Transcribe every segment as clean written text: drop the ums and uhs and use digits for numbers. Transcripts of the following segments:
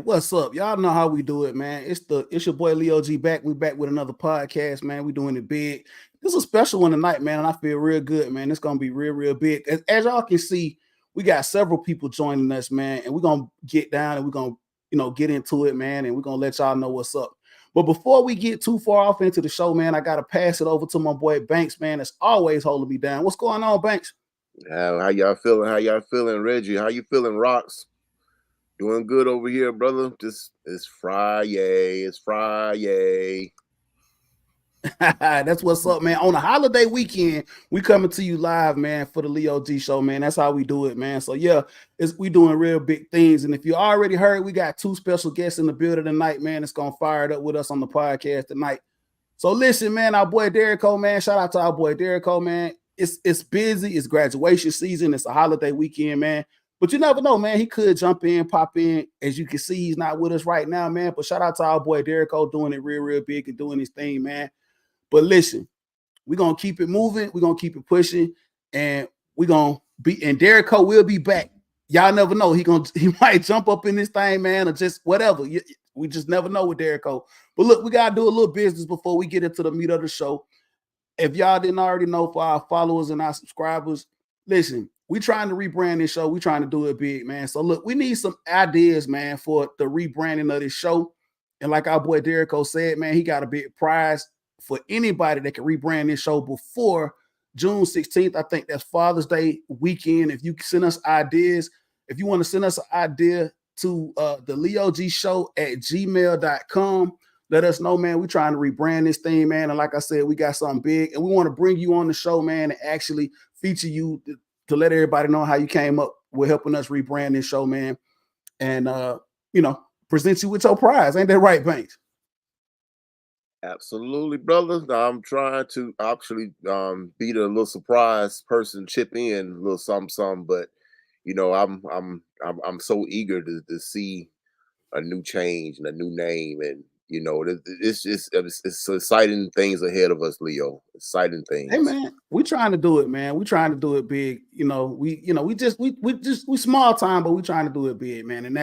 What's up? Y'all know how we do it, man. It's your boy Leo G back. We back with another podcast, man. We doing it big. This is a special one tonight, man, and I feel real good, man. It's gonna be real big. As y'all can see, we got several people joining us, man, and we're gonna get down and we're gonna get into it, man, and we're gonna let y'all know what's up. But before we get too far off into the show, man, I gotta pass it over to my boy Banks, man. That's always holding me down. What's going on, Banks? How y'all feeling? How y'all feeling, Reggie? How you feeling, Rocks? Doing good over here, brother. Just it's Friday. It's Friday. That's what's up, man. On a holiday weekend, we coming to you live, man, for the Leo G show, man. That's how we do it, man. So yeah, we doing real big things. And if you already heard, we got two special guests in the building tonight, man. It's gonna fire it up with us on the podcast tonight. So listen, man, our boy Derek Cole, man. Shout out to our boy Derek Cole, man. It's busy. It's graduation season. It's a holiday weekend, man. But you never know, man. He could jump in, pop in. As you can see, he's not with us right now, man. But shout out to our boy Derek Cole doing it real big and doing his thing, man. But listen, we're going to keep it moving. We're going to keep it pushing. And we're going to be, and Derek Cole will be back. Y'all never know. He might jump up in this thing, man, or just whatever. We just never know with Derek Cole. But look, we got to do a little business before we get into the meat of the show. If y'all didn't already know, for our followers and our subscribers, listen, we trying to rebrand this show. We trying to do it big, man. So look, we need some ideas, man, for the rebranding of this show. And like our boy Derek Cole said, man, he got a big prize for anybody that can rebrand this show before June 16th. I think that's Father's Day weekend. If you send us ideas, if you want to send us an idea to the Leo G show at gmail.com, let us know, man. We're trying to rebrand this thing, man. And like I said, we got something big and we want to bring you on the show, man, and actually feature you to let everybody know how you came up with helping us rebrand this show, man. And, present you with your prize. Ain't that right, Banks? Absolutely, brother. I'm trying to actually be the little surprise person, chip in a little something, but I'm so eager to see a new change and a new name, and it's exciting things ahead of us, Leo. Exciting things. Hey man, we trying to do it, man. We trying to do it big. We small time, but we trying to do it big, man. And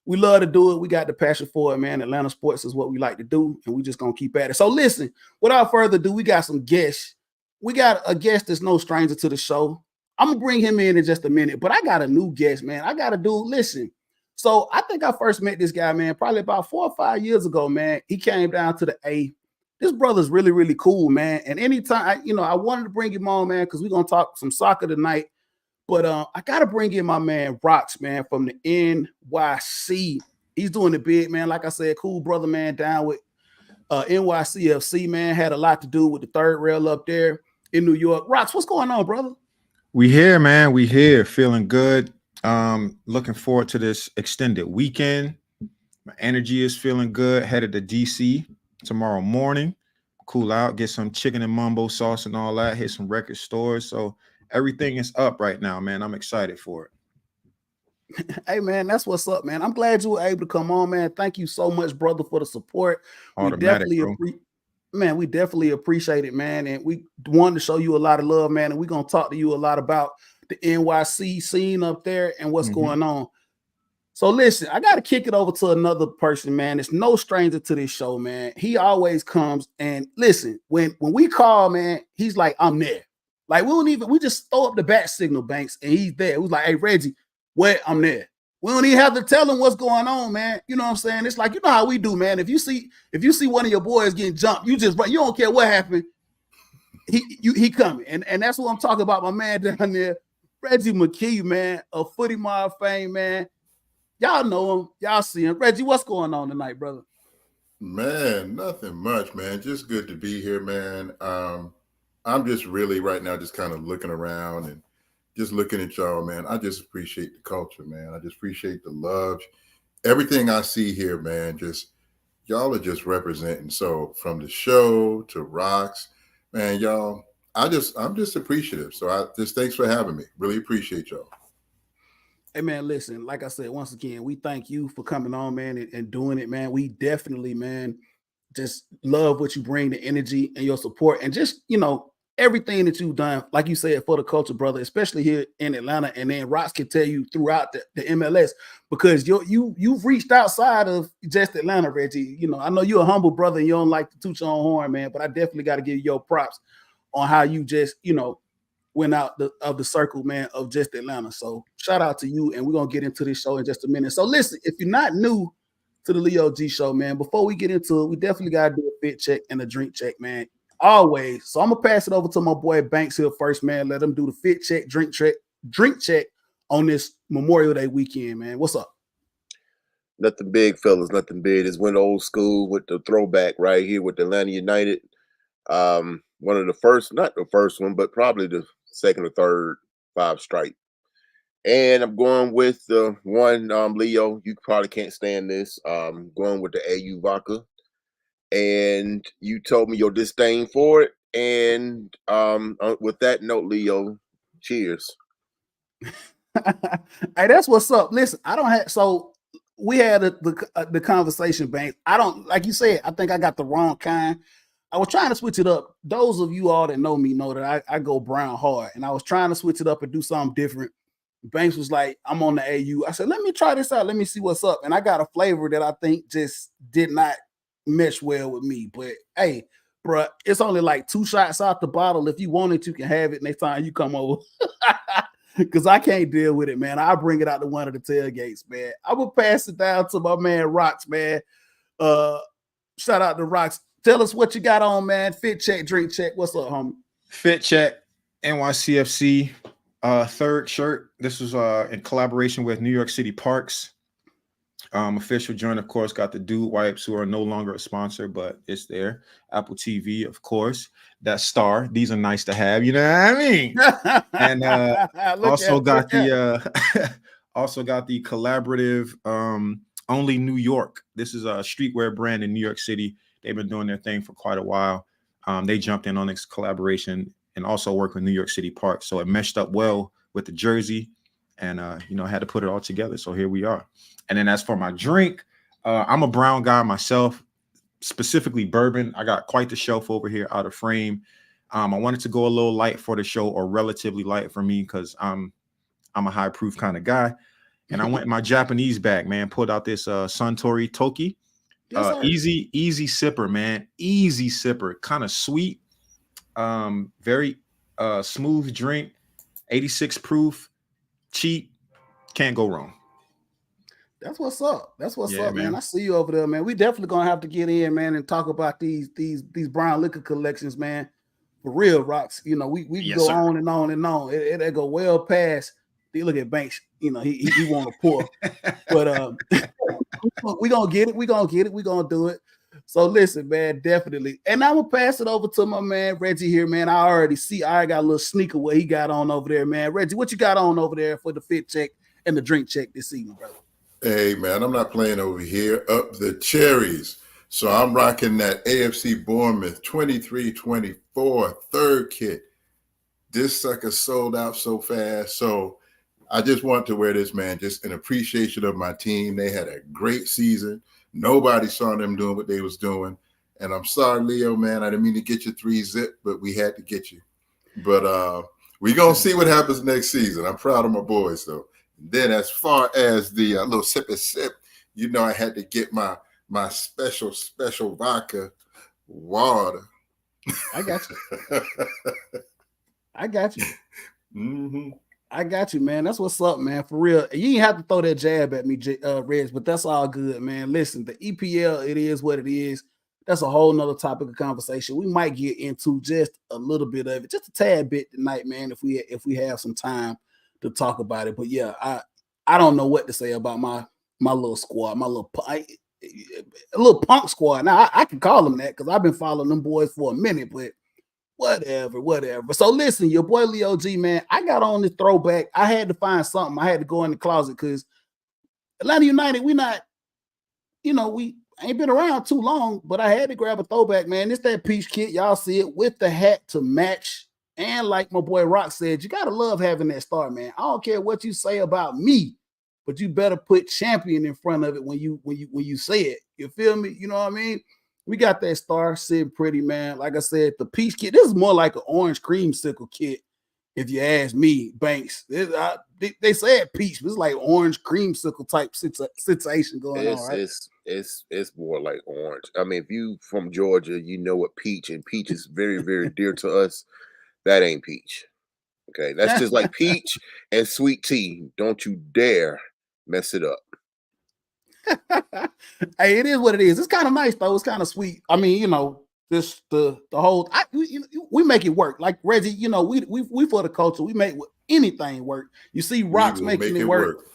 we love to do it. We got the passion for it, man. Atlanta sports is what we like to do, and we just gonna keep at it. So listen, without further ado, we got some guests. We got a guest that's no stranger to the show. I'm gonna bring him in just a minute, but I got a new guest, man. I got a dude. Listen, so I think I first met this guy, man, probably about 4 or 5 years ago, man. He came down to the A. This brother's really cool, man. And anytime, I wanted to bring him on, man, because we're gonna talk some soccer tonight. But I gotta bring in my man Rocks, man, from the NYC. He's doing it big, man. Like I said, cool brother, man, down with NYCFC, man. Had a lot to do with the third rail up there in New York. Rocks, what's going on, brother? We here, man. We here, feeling good. Looking forward to this extended weekend. My energy is feeling good. Headed to DC tomorrow morning. Cool out, get some chicken and mumbo sauce and all that. Hit some record stores. So everything is up right now, man. I'm excited for it. Hey, man, that's what's up, man. I'm glad you were able to come on, man. Thank you so much, brother, for the support. Automatic, we definitely appreciate it, man. And we wanted to show you a lot of love, man. And we're going to talk to you a lot about the NYC scene up there and what's going on. So listen, I got to kick it over to another person, man. It's no stranger to this show, man. He always comes and listen, when we call, man, he's like, I'm there. Like we just throw up the bat signal, Banks, and he's there. It was like, hey, Reggie, where? I'm there. We don't even have to tell him what's going on, man. You know what I'm saying? It's like, you know how we do, man. If you see one of your boys getting jumped, you just run. You don't care what happened. He coming. And that's what I'm talking about, my man down there, Reggie McKee, man, of Footy Mob fame, man. Y'all know him. Y'all see him. Reggie, what's going on tonight, brother? Man, nothing much, man. Just good to be here, man. I'm just really right now just kind of looking around and just looking at y'all, man. I just appreciate the culture, man. I just appreciate the love. Everything I see here, man, just y'all are just representing. So from the show to rocks, man, y'all, I'm just appreciative. So I just thanks for having me. Really appreciate y'all. Hey man, listen, like I said, once again, we thank you for coming on, man, and doing it, man. We definitely, man, just love what you bring, the energy and your support, and just everything that you've done, like you said, for the culture, brother, especially here in Atlanta. And then Rox can tell you throughout the MLS, because you've reached outside of just Atlanta, Reggie. I know you're a humble brother and you don't like to toot your own horn, man, but I definitely got to give you your props on how you just went out of the circle, man, of just Atlanta. So shout out to you, and we're gonna get into this show in just a minute. So listen, if you're not new to the Leo G show, man, before we get into it, we definitely gotta do a fit check and a drink check, man. Always. So I'm gonna pass it over to my boy Banks here first, man. Let him do the fit check, drink check on this Memorial Day weekend, man. What's up? Nothing big, fellas. Nothing big. Just went old school with the throwback right here with Atlanta United. One of the first, not the first one, but probably the second or third 5 strike. And I'm going with the one, Leo. You probably can't stand this. Going with the AU vodka. And you told me your disdain for it. And with that note, Leo, cheers. Hey, that's what's up. Listen, I don't have so we had the conversation, Banks. I don't, like you said, I think I got the wrong kind. I was trying to switch it up. Those of you all that know me know that I go brown hard, and I was trying to switch it up and do something different. Banks was like, I'm on the AU. I said, let me try this out. Let me see what's up. And I got a flavor that I think just did not mesh well with me. But hey, bro, it's only like 2 shots out the bottle. If you want it, you can have it next time you come over. Because I can't deal with it, man. I'll bring it out to one of the tailgates, man. I will pass it down to my man Rox, man. Shout out to Rox. Tell us what you got on, man. Fit check, drink check. What's up, homie? Fit check, NYCFC, third shirt. This was in collaboration with New York City Parks. Official joint, of course, got the Dude Wipes, who are no longer a sponsor, but it's there. Apple TV, of course. That star. These are nice to have, you know what I mean? And also got the collaborative Only New York. This is a streetwear brand in New York City. They've been doing their thing for quite a while. They jumped in on this collaboration and also work with New York City Park. So it meshed up well with the jersey, and I had to put it all together. So here we are. And then as for my drink, I'm a brown guy myself, specifically bourbon. I got quite the shelf over here out of frame. I wanted to go a little light for the show, or relatively light for me, because I'm a high proof kind of guy. And I went in my Japanese bag, man, pulled out this Suntory Toki. Easy sipper, man. Easy sipper, kind of sweet, very smooth drink, 86 proof, cheap, can't go wrong. That's what's up. That's what's up, man. I see you over there, man. We definitely gonna have to get in, man, and talk about these brown liquor collections, man. For real, Rox. We go on and on and on. It go well past. You look at Banks. He want to pour, but we gonna get it. We gonna do it. So listen, man, definitely. And I'm gonna pass it over to my man Reggie here, man. I already got a little sneaker what he got on over there, man. Reggie, what you got on over there for the fit check and the drink check this evening, brother? Hey, man, I'm not playing over here. Up the cherries. So I'm rocking that AFC Bournemouth 23-24 third kit. This sucker sold out so fast. So I just want to wear this, man, just in appreciation of my team. They had a great season. Nobody saw them doing what they was doing. And I'm sorry, Leo, man, I didn't mean to get you 3-zip, but we had to get you. But we're going to see what happens next season. I'm proud of my boys, though. Then as far as the little sippy sip, I had to get my special vodka water. I got you. Mm-hmm. I got you, man. That's what's up, man. For real. You ain't have to throw that jab at me, Reg, but that's all good, man. Listen, the EPL, it is what it is. That's a whole nother topic of conversation. We might get into just a little bit of it, just a tad bit tonight, man, if we have some time to talk about it. But yeah, I don't know what to say about my little squad, my little a little punk squad. Now I can call them that because I've been following them boys for a minute, but whatever. So listen, your boy Leo G, man, I got on this throwback. I had to find something. I had to go in the closet because Atlanta United, we not, we ain't been around too long, but I had to grab a throwback, man. It's that peach kit. Y'all see it with the hat to match. And like my boy Rock said, you gotta love having that star, man. I don't care what you say about me, but you better put champion in front of it when you say it. You feel me? You know what I mean? We got that star sitting pretty, man. Like I said, the peach kit. This is more like an orange creamsicle kit, if you ask me, Banks. They said peach, but it's like orange creamsicle type situation going on, right? It's more like orange. I mean, if you from Georgia, you know what peach, and peach is very, very dear to us. That ain't peach. Okay, that's just like peach and sweet tea. Don't you dare mess it up. Hey, it is what it is. It's kind of nice though. It's kind of sweet. I mean, this the whole we make it work. Like Reggie, we for the culture. We make anything work. You see, Rocks making it work.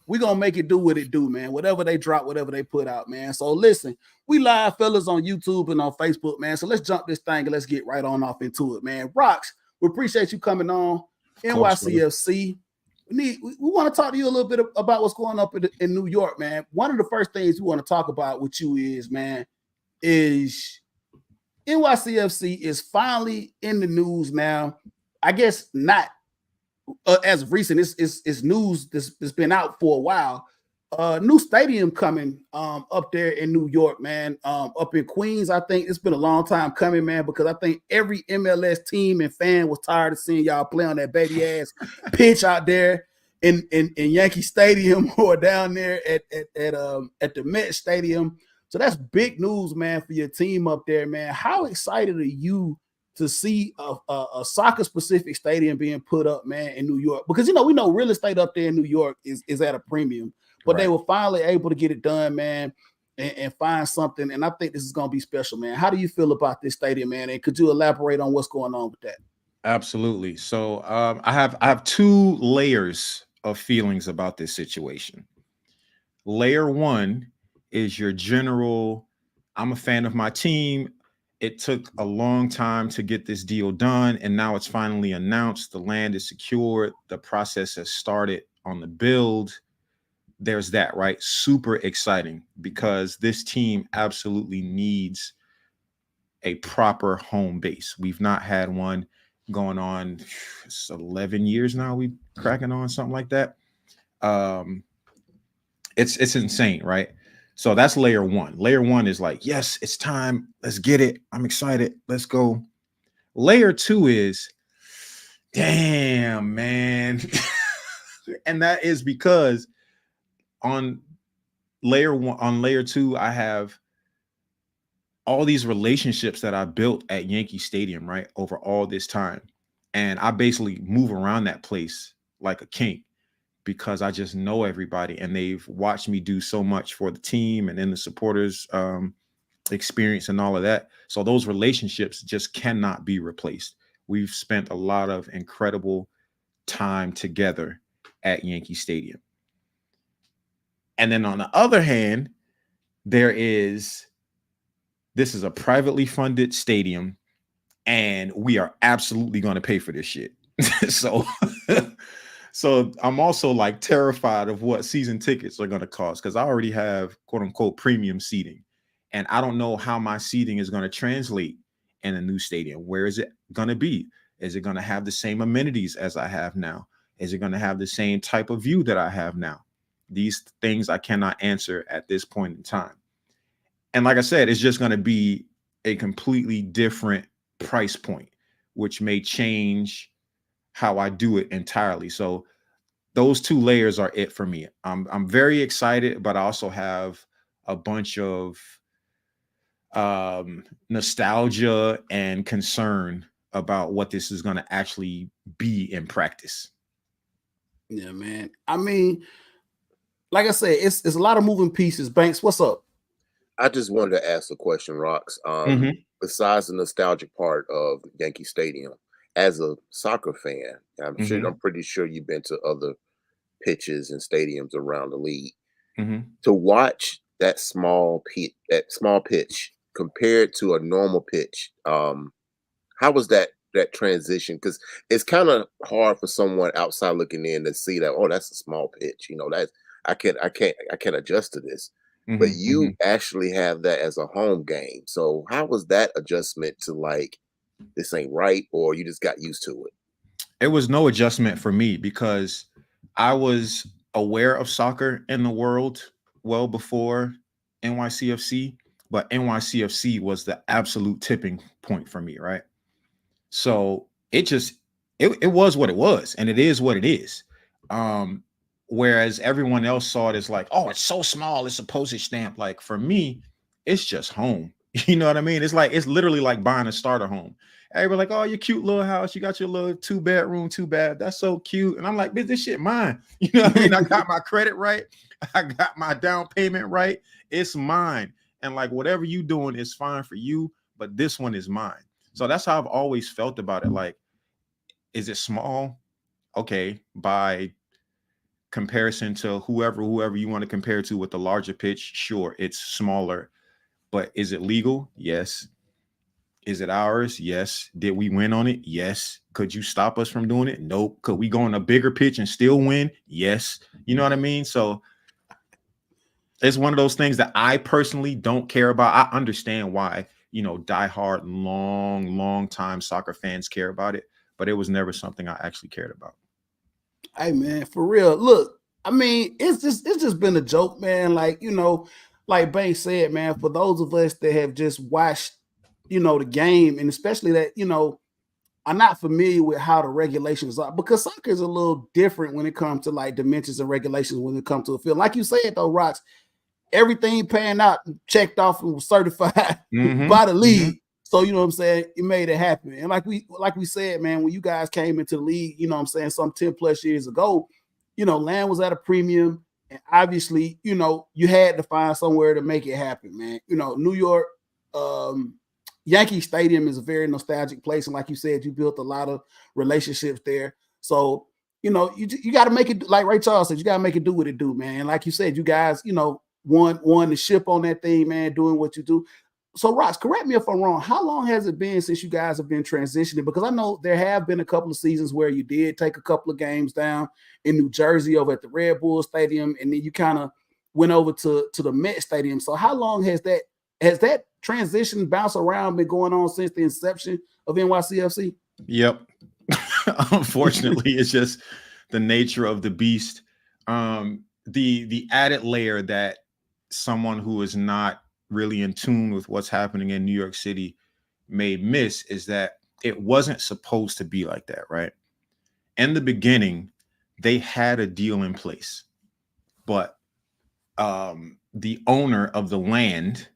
We gonna make it do what it do, man. Whatever they drop, whatever they put out, man. So listen, we live, fellas, on YouTube and on Facebook, man. So let's jump this thing and let's get right on off into it, man. Rocks, we appreciate you coming on. NYCFC. We want to talk to you a little bit about what's going up in New York, man. One of the first things we want to talk about with you is NYCFC is finally in the news now. I guess not as of recent. It's news that's been out for a while. New stadium coming up there in New York, man. Up in Queens, I think it's been a long time coming, man, because I think every MLS team and fan was tired of seeing y'all play on that baby ass pitch out there in Yankee Stadium or down there at the Met Stadium. So that's big news, man, for your team up there, man. How excited are you to see a soccer-specific stadium being put up, man, in New York? Because, we know real estate up there in New York is at a premium. But They were finally able to get it done, man, and find something. And I think this is going to be special, man. How do you feel about this stadium, man? And could you elaborate on what's going on with that? Absolutely. So I have two layers of feelings about this situation. Layer one is your general, I'm a fan of my team. It took a long time to get this deal done, and now it's finally announced. The land is secured. The process has started on the build. There's that, right? Super exciting because this team absolutely needs a proper home base. We've not had one going on. It's 11 years now. We cracking on something like that. It's insane, right? So that's layer one. Layer one is like, yes, it's time. Let's get it. I'm excited. Let's go. Layer two is, damn, man. And that is because on layer two, I have all these relationships that I built at Yankee Stadium, right, over all this time. And I basically move around that place like a king because I just know everybody and they've watched me do so much for the team and then the supporters experience and all of that. So those relationships just cannot be replaced. We've spent a lot of incredible time together at Yankee Stadium. And then on the other hand, this is a privately funded stadium and we are absolutely going to pay for this shit. So I'm also like terrified of what season tickets are going to cost because I already have quote unquote premium seating. And I don't know how my seating is going to translate in a new stadium. Where is it going to be? Is it going to have the same amenities as I have now? Is it going to have the same type of view that I have now? These things I cannot answer at this point in time. And like I said, it's just going to be a completely different price point, which may change how I do it entirely. So those two layers are it for me. I'm very excited, but I also have a bunch of nostalgia and concern about what this is going to actually be in practice. Yeah, man. I mean, like I said, it's a lot of moving pieces. Banks, what's up? I just wanted to ask a question, Rocks. Besides the nostalgic part of Yankee Stadium, as a soccer fan, I'm pretty sure you've been to other pitches and stadiums around the league. To watch that small pitch compared to a normal pitch? How was that transition? Because it's kind of hard for someone outside looking in to see that, oh, that's a small pitch. You know, that I can't adjust to this. But you actually have that as a home game. So how was that adjustment to like this ain't right, or you just got used to it? It was no adjustment for me because I was aware of soccer in the world well before NYCFC, but NYCFC was the absolute tipping point for me, right? So it was what it was, and it is what it is. Whereas everyone else saw it as like, oh, it's so small, it's a postage stamp. Like for me, it's just home. You know what I mean? It's literally like buying a starter home. Everybody like, oh, your cute little house, you got your little 2-bedroom, 2-bath. That's so cute. And I'm like, bitch, this shit mine. You know what I mean? I got my credit right. I got my down payment right. It's mine. And like whatever you doing is fine for you, but this one is mine. So that's how I've always felt about it. Like, is it small? Okay, by comparison to whoever you want to compare to with the larger pitch, sure, it's smaller. But is it legal? Yes. Is it ours? Yes. Did we win on it? Yes. Could you stop us from doing it? Nope. Could we go on a bigger pitch and still win? Yes. You know what I mean? So it's one of those things that I personally don't care about. I understand why, you know, diehard, long time soccer fans care about it, but it was never something I actually cared about. Hey man, for real. Look, I mean, it's just been a joke, man. Like, you know, like Banks said, man, for those of us that have just watched, you know, the game, and especially that, you know, are not familiar with how the regulations are, because soccer is a little different when it comes to like dimensions and regulations when it comes to a field. Like you said though, Rocks, everything panned out, checked off, and was certified by the league. So, you know what I'm saying? It made it happen. And like we said, man, when you guys came into the league, you know what I'm saying, some 10 plus years ago, you know, land was at a premium. And obviously, you know, you had to find somewhere to make it happen, man. You know, New York, Yankee Stadium is a very nostalgic place. And like you said, you built a lot of relationships there. So, you know, you got to make it, like Ray Charles said, you got to make it do what it do, man. And like you said, you guys, you know, won the ship on that thing, man, doing what you do. So, Ross, correct me if I'm wrong. How long has it been since you guys have been transitioning? Because I know there have been a couple of seasons where you did take a couple of games down in New Jersey over at the Red Bull Stadium, and then you kind of went over to the Met Stadium. So how long has that transition bounce around been going on since the inception of NYCFC? Yep. Unfortunately, it's just the nature of the beast. The added layer that someone who is not really in tune with what's happening in New York City may miss is that it wasn't supposed to be like that, right? In the beginning, they had a deal in place, but the owner of the land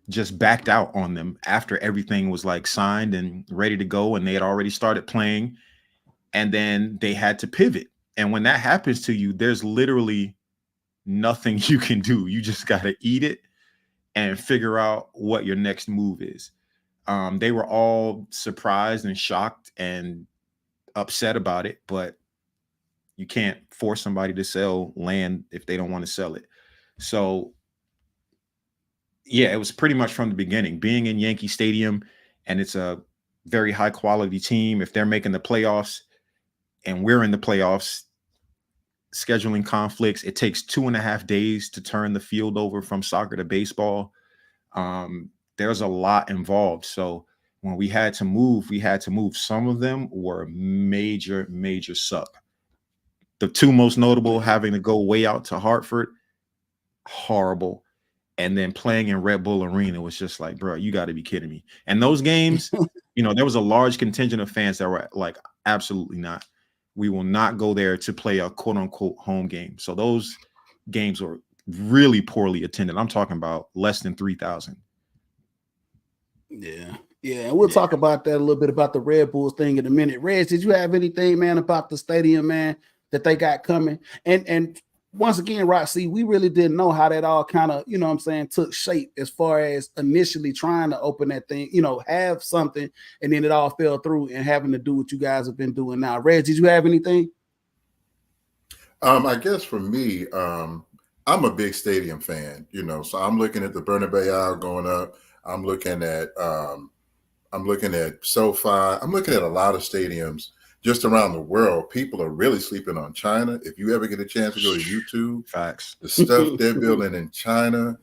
just backed out on them after everything was like signed and ready to go, and they had already started playing, and then they had to pivot. And when that happens to you, there's literally nothing you can do. You just got to eat it and figure out what your next move is. They were all surprised and shocked and upset about it, but you can't force somebody to sell land if they don't want to sell it. So yeah, it was pretty much from the beginning, being in Yankee Stadium, and it's a very high quality team. If they're making the playoffs and we're in the playoffs, scheduling conflicts, it takes 2.5 days to turn the field over from soccer to baseball. There's a lot involved. So when we had to move. Some of them were major suck. The two most notable, having to go way out to Hartford, horrible. And then playing in Red Bull Arena was just like, bro, you got to be kidding me. And those games, you know, there was a large contingent of fans that were like, absolutely not. We will not go there to play a quote unquote home game. So those games were really poorly attended. I'm talking about less than 3,000. Yeah. And we'll talk about that a little bit, about the Red Bulls thing in a minute. Reg, did you have anything, man, about the stadium, man, that they got coming? And once again, Roxy, we really didn't know how that all kind of, you know what I'm saying, took shape as far as initially trying to open that thing, you know, have something, and then it all fell through and having to do what you guys have been doing now. Reg, did you have anything? I guess for me, I'm a big stadium fan, so I'm looking at the Bernabeu going up. I'm looking at SoFi. I'm looking at a lot of stadiums just around the world. People are really sleeping on China. If you ever get a chance to go to YouTube, Facts. the stuff they're building in China,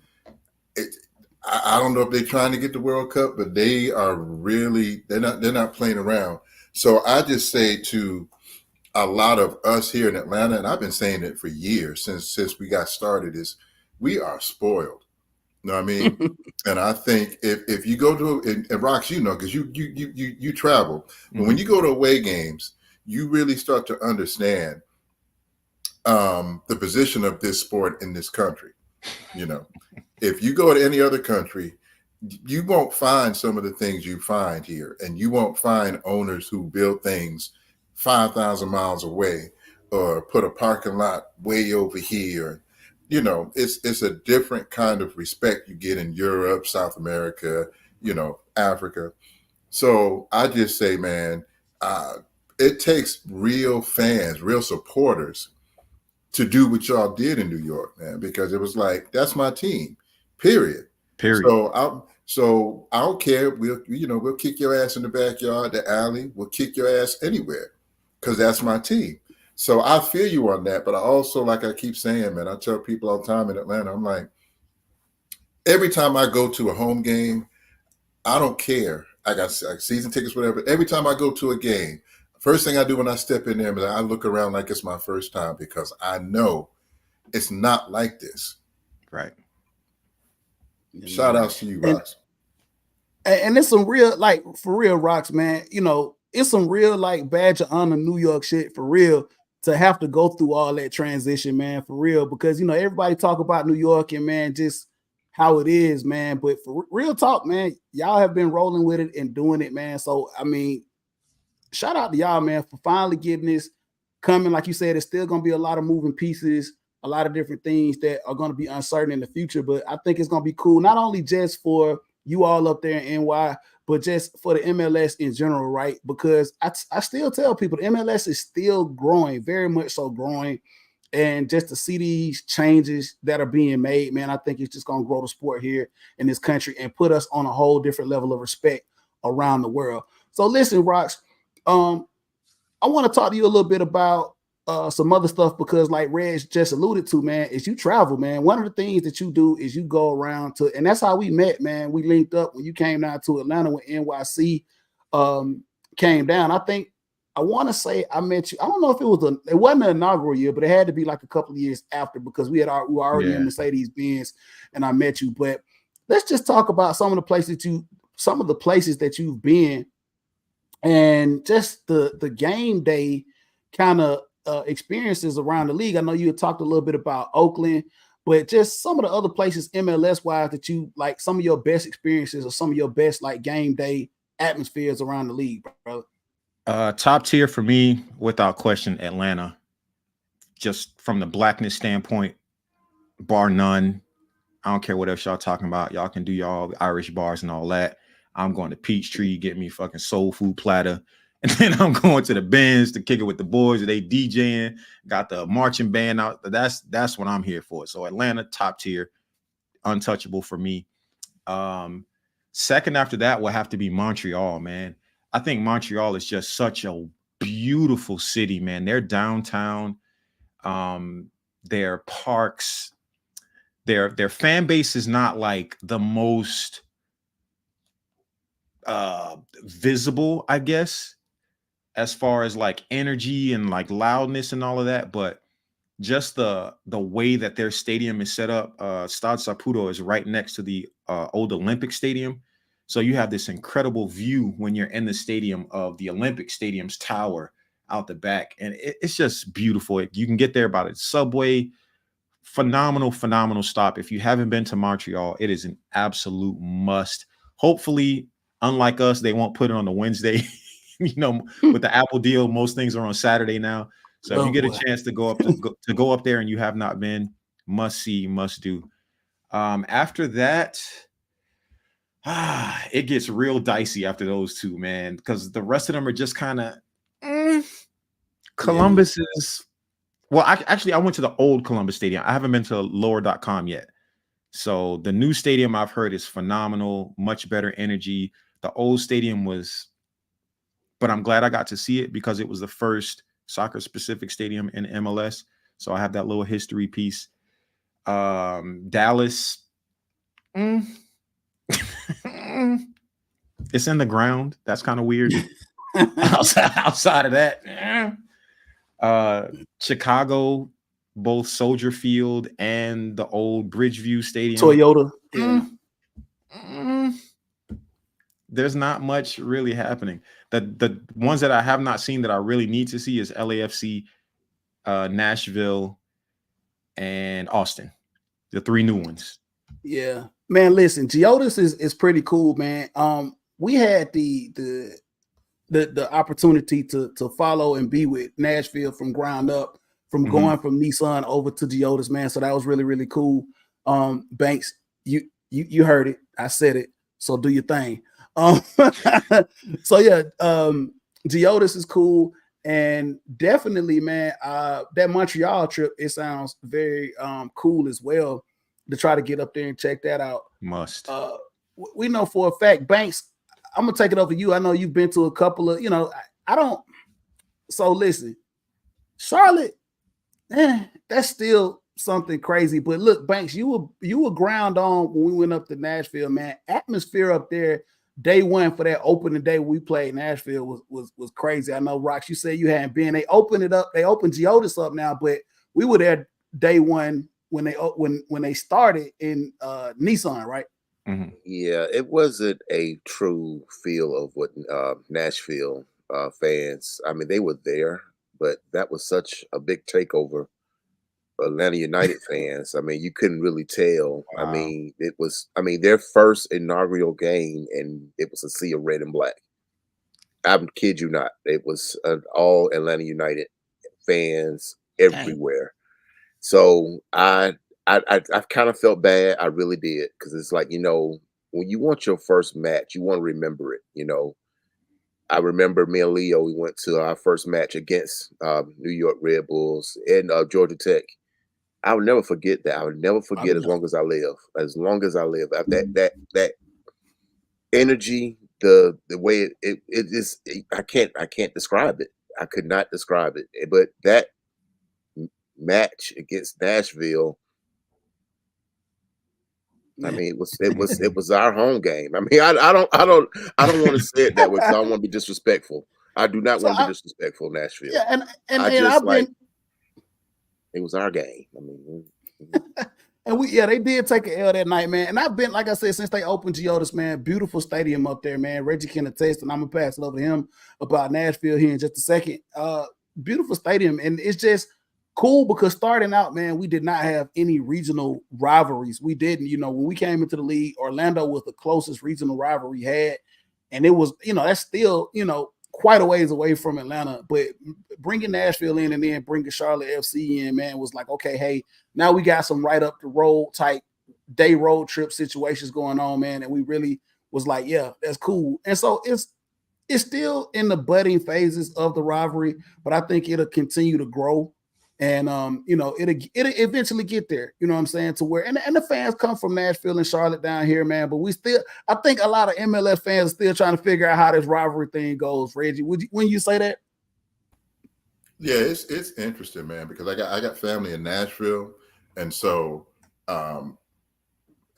I don't know if they're trying to get the World Cup, but they are really, they're not playing around. So I just say to a lot of us here in Atlanta, and I've been saying it for years since we got started, is we are spoiled. You know what I mean? And I think if you go to, and Rox, because you travel, but when you go to away games, you really start to understand the position of this sport in this country. If you go to any other country, you won't find some of the things you find here, and you won't find owners who build things 5,000 miles away or put a parking lot way over here. It's a different kind of respect you get in Europe, South America, Africa. So I just say, man, it takes real fans, real supporters to do what y'all did in New York, man, because it was like, that's my team, period. So I don't care. We'll kick your ass in the backyard, the alley. We'll kick your ass anywhere because that's my team. So I feel you on that, but I also, like I keep saying, man, I tell people all the time in Atlanta, I'm like, every time I go to a home game, I don't care. I got season tickets, whatever. Every time I go to a game, first thing I do when I step in there is I look around like it's my first time because I know it's not like this. Right. Shout outs to you, Rox. And it's some real, like, for real, Rox, man, it's some real, like, badge of honor New York shit, for real, to have to go through all that transition, man, for real, because, everybody talk about New York and, man, just how it is, man, but for real talk, man, y'all have been rolling with it and doing it, man. So, I mean, shout out to y'all, man, for finally getting this coming. Like you said, it's still going to be a lot of moving pieces, a lot of different things that are going to be uncertain in the future, but I think it's going to be cool, not only just for you all up there in NY, but just for the MLS in general, right? Because I still tell people the MLS is still growing, very much so growing. And just to see these changes that are being made, man, I think it's just going to grow the sport here in this country and put us on a whole different level of respect around the world. So listen, Rox, I want to talk to you a little bit about some other stuff because, like Reg just alluded to, man, is you travel, man. One of the things that you do is you go around to, and that's how we met, man. We linked up when you came down to Atlanta when NYC came down. I want to say I met you. I don't know if it wasn't an inaugural year, but it had to be like a couple of years after because we were already in Mercedes-Benz and I met you. But let's just talk about some of the places that you've been and just the game day kind of experiences around the league. I know you had talked a little bit about Oakland, but just some of the other places MLS wise that you like, some of your best experiences or some of your best like game day atmospheres around the league, bro. Top tier for me, without question, Atlanta. Just from the blackness standpoint, bar none. I don't care what else y'all talking about. Y'all can do y'all Irish bars and all that. I'm going to Peachtree, get me fucking soul food platter. And then I'm going to the Benz to kick it with the boys. They DJing, got the marching band out. That's what I'm here for. So Atlanta, top tier, untouchable for me. Second after that will have to be Montreal, man. I think Montreal is just such a beautiful city, man. Their downtown, their parks, their fan base is not like the most visible, I guess, as far as like energy and like loudness and all of that, but just the way that their stadium is set up. Stade Saputo is right next to the old Olympic Stadium. So you have this incredible view when you're in the stadium of the Olympic Stadium's tower out the back. And it's just beautiful. You can get there by the subway. Phenomenal stop. If you haven't been to Montreal, it is an absolute must. Hopefully, unlike us, they won't put it on the Wednesday. With the Apple deal, most things are on Saturday now. So if you get a chance to go up there and you have not been, must see, must do. After that, it gets real dicey after those two, man, because the rest of them are just kind of Columbus is Well, I went to the old Columbus Stadium. I haven't been to lower.com yet. So the new stadium I've heard is phenomenal, much better energy. The old stadium was, but I'm glad I got to see it because it was the first soccer specific stadium in MLS. So I have that little history piece. Dallas, it's in the ground. That's kind of weird. outside of that, Chicago, both Soldier Field and the old Bridgeview Stadium. Toyota. There's not much really happening. The ones that I have not seen that I really need to see is LAFC, Nashville, and Austin. The 3 new ones. Yeah, man. Listen, Geodis is pretty cool, man. We had the opportunity to follow and be with Nashville from ground up, from going from Nissan over to Geodis, man. So that was really, really cool. Banks, you heard it. I said it. So do your thing. So yeah, Geodis is cool. And definitely, man, that Montreal trip, it sounds very cool as well to try to get up there and check that out. Must. We know for a fact, Banks, I'm gonna take it over you. I know you've been to a couple of, I don't. So listen, Charlotte, that's still something crazy. But look, Banks, you were ground on when we went up to Nashville, man. Atmosphere up there, day one for that opening day we played Nashville was crazy. I know, Rox, you said you hadn't been. They opened it up. They opened Geodis up now, but we were there day one when they started in Nissan, right? Yeah, it wasn't a true feel of what Nashville fans. I mean, they were there, but that was such a big takeover. Atlanta United fans. I mean, you couldn't really tell. Wow. I mean, it was. I mean, their first inaugural game, and it was a sea of red and black. I kid you not. It was all Atlanta United fans everywhere. So I kind of felt bad. I really did, because it's like, when you want your first match, you want to remember it. I remember me and Leo, we went to our first match against New York Red Bulls and Georgia Tech. I would never forget that. I would never forget as long as I live. As long as I live, that energy, the way it is, I can't describe it. I could not describe it. But that match against Nashville, I mean, it was our home game. I mean, I don't want to say it that way because I don't want to be disrespectful. I do not want to be disrespectful, Nashville. Yeah, and it was our game. I mean, and they did take an L that night, man. And I've been, like I said, since they opened Geodis, man, beautiful stadium up there, man. Reggie can attest, and I'm gonna pass it over to him about Nashville here in just a second. Beautiful stadium, and it's just cool because starting out, man, we did not have any regional rivalries. We didn't, when we came into the league, Orlando was the closest regional rivalry we had, and it was, that's still, quite a ways away from Atlanta. But bringing Nashville in and then bringing Charlotte FC in, man, was like, okay, hey, now we got some right up the road type day road trip situations going on, man, and we really was like, yeah, that's cool. And so it's still in the budding phases of the rivalry, but I think it'll continue to grow. And it'll eventually get there, you know what I'm saying, to where and the fans come from Nashville and Charlotte down here, man. But I think a lot of MLS fans are still trying to figure out how this rivalry thing goes. Reggie, when you say that? Yeah, it's interesting, man, because I got family in Nashville, and so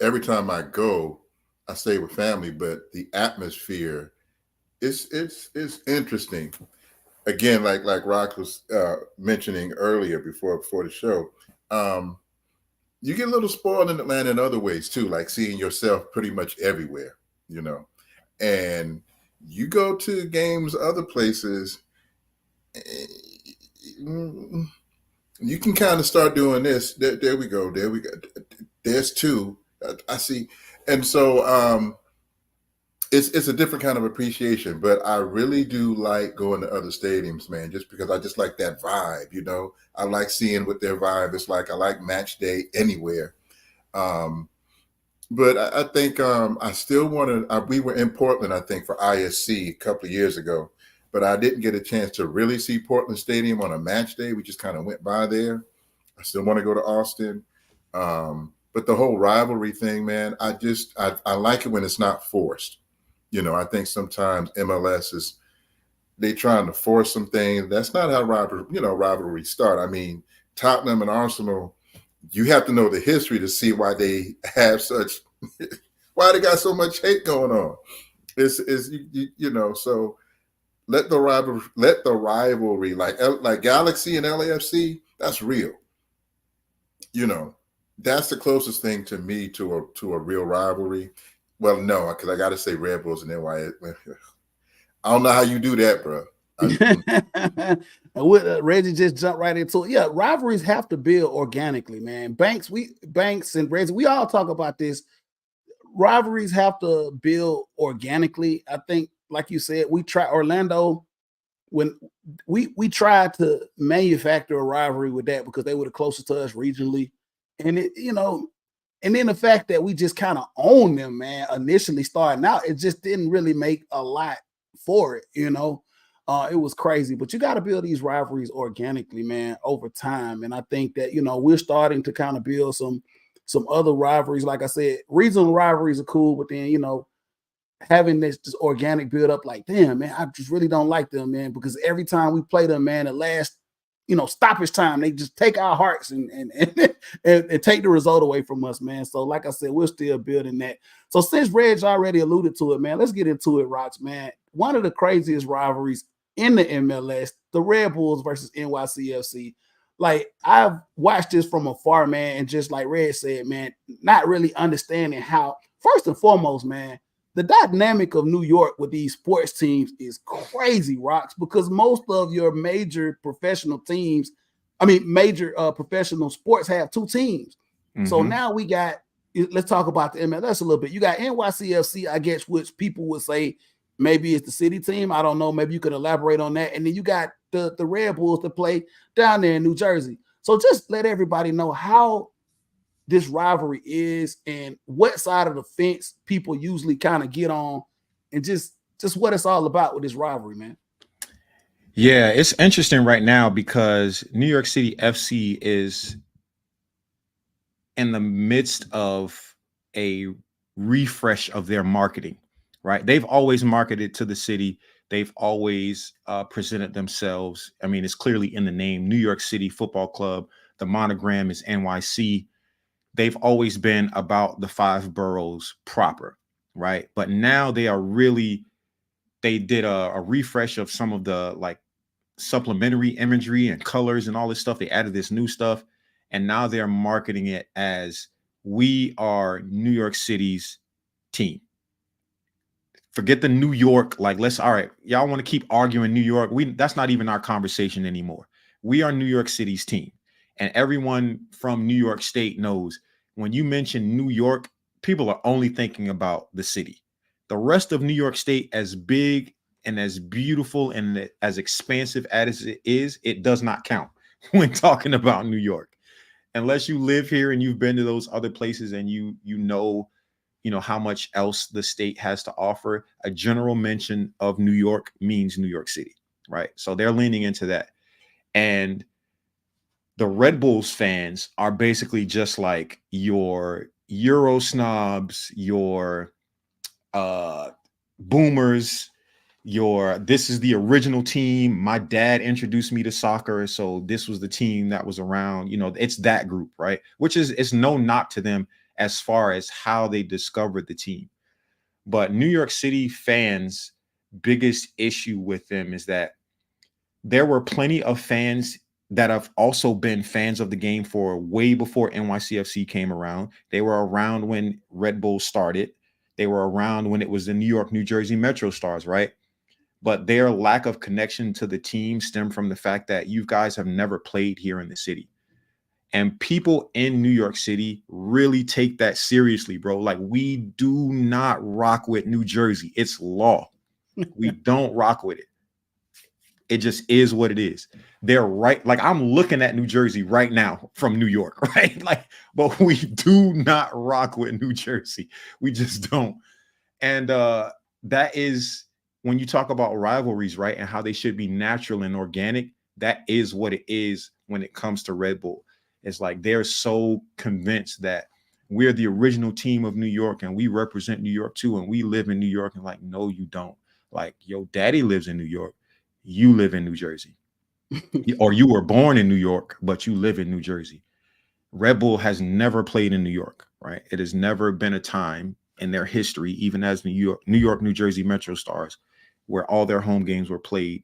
every time I go, I stay with family, but the atmosphere is interesting. Again, like Rock was mentioning earlier before the show, you get a little spoiled in Atlanta in other ways too, like seeing yourself pretty much everywhere, and you go to games other places, you can kind of start doing this. There we go. There's two. I see, and so it's a different kind of appreciation, but I really do like going to other stadiums, man, just because I just like that vibe, I like seeing what their vibe is like. I like match day anywhere. But I think I still want to, we were in Portland, I think, for ISC a couple of years ago, but I didn't get a chance to really see Portland Stadium on a match day. We just kind of went by there. I still want to go to Austin. But the whole rivalry thing, man, I like it when it's not forced. I think sometimes MLS they trying to force some things. That's not how rivalries start. I mean, Tottenham and Arsenal, you have to know the history to see why they have why they got so much hate going on. So let the rivalry like Galaxy and LAFC, that's real. That's the closest thing to me to a real rivalry. Well, no, because I got to say Red Bulls and NY. I don't know how you do that, bro. Reggie just jumped right into it. Yeah, rivalries have to build organically, man. Banks and Reggie, we all talk about this. Rivalries have to build organically. I think, like you said, we try Orlando when we tried to manufacture a rivalry with that because they were the closest to us regionally, and and then the fact that we just kind of own them, man. Initially starting out, it just didn't really make a lot for it, it was crazy. But you got to build these rivalries organically, man, over time. And I think that we're starting to kind of build some other rivalries. Like I said, regional rivalries are cool, but then having this just organic build up, like, damn, man, I just really don't like them, man, because every time we play them, man, at last stoppage time, they just take our hearts and take the result away from us, man. So like I said, we're still building that. So since Reg already alluded to it, man, let's get into it, Rocks, man. One of the craziest rivalries in the MLS, the Red Bulls versus NYCFC. Like, I've watched this from afar, man, and just like Reg said, man, not really understanding how, first and foremost, man, the dynamic of New York with these sports teams is crazy, Rocks, because most of your major professional teams, professional sports have two teams. Mm-hmm. So now we got, let's talk about the MLS a little bit. You got NYCFC, I guess, which people would say maybe it's the city team. I don't know. Maybe you could elaborate on that. And then you got the Red Bulls to play down there in New Jersey. So just let everybody know how this rivalry is and what side of the fence people usually kind of get on, and just what it's all about with this rivalry, man. Yeah, it's interesting right now because New York City FC is in the midst of a refresh of their marketing, right? They've always marketed to the city. They've always presented themselves. I mean, it's clearly in the name, New York City Football Club. The monogram is NYC. They've always been about the five boroughs proper, right? But now they did a refresh of some of the like supplementary imagery and colors and all this stuff. They added this new stuff, and now they're marketing it as we are New York City's team. Forget the New York, like, all right, y'all want to keep arguing New York. That's not even our conversation anymore. We are New York City's team. And everyone from New York State knows when you mention New York, people are only thinking about the city. The rest of New York State, as big and as beautiful and as expansive as it is, it does not count when talking about New York. Unless you live here and you've been to those other places and you know how much else the state has to offer, a general mention of New York means New York City, right? So they're leaning into that. And the Red Bulls fans are basically just like your Euro snobs, your boomers, this is the original team. My dad introduced me to soccer, so this was the team that was around. It's that group, right? Which it's no knock to them as far as how they discovered the team. But New York City fans' biggest issue with them is that there were plenty of fans that have also been fans of the game for way before NYCFC came around. They were around when Red Bull started. They were around when it was the New York, New Jersey Metro Stars, right? But their lack of connection to the team stemmed from the fact that you guys have never played here in the city. And people in New York City really take that seriously, bro. Like, we do not rock with New Jersey. It's law. We don't rock with it. It just is what it is. They're right. Like, I'm looking at New Jersey right now from New York, right? Like, but we do not rock with New Jersey. We just don't. And that is when you talk about rivalries, right, and how they should be natural and organic, that is what it is when it comes to Red Bull. It's like they're so convinced that we're the original team of New York and we represent New York too, and we live in New York. And like, no, you don't. Like, your daddy lives in New York. You live in New Jersey. Or you were born in New York, but you live in New Jersey. Red Bull has never played in New York, right? It has never been a time in their history, even as New York, New Jersey Metro Stars, where all their home games were played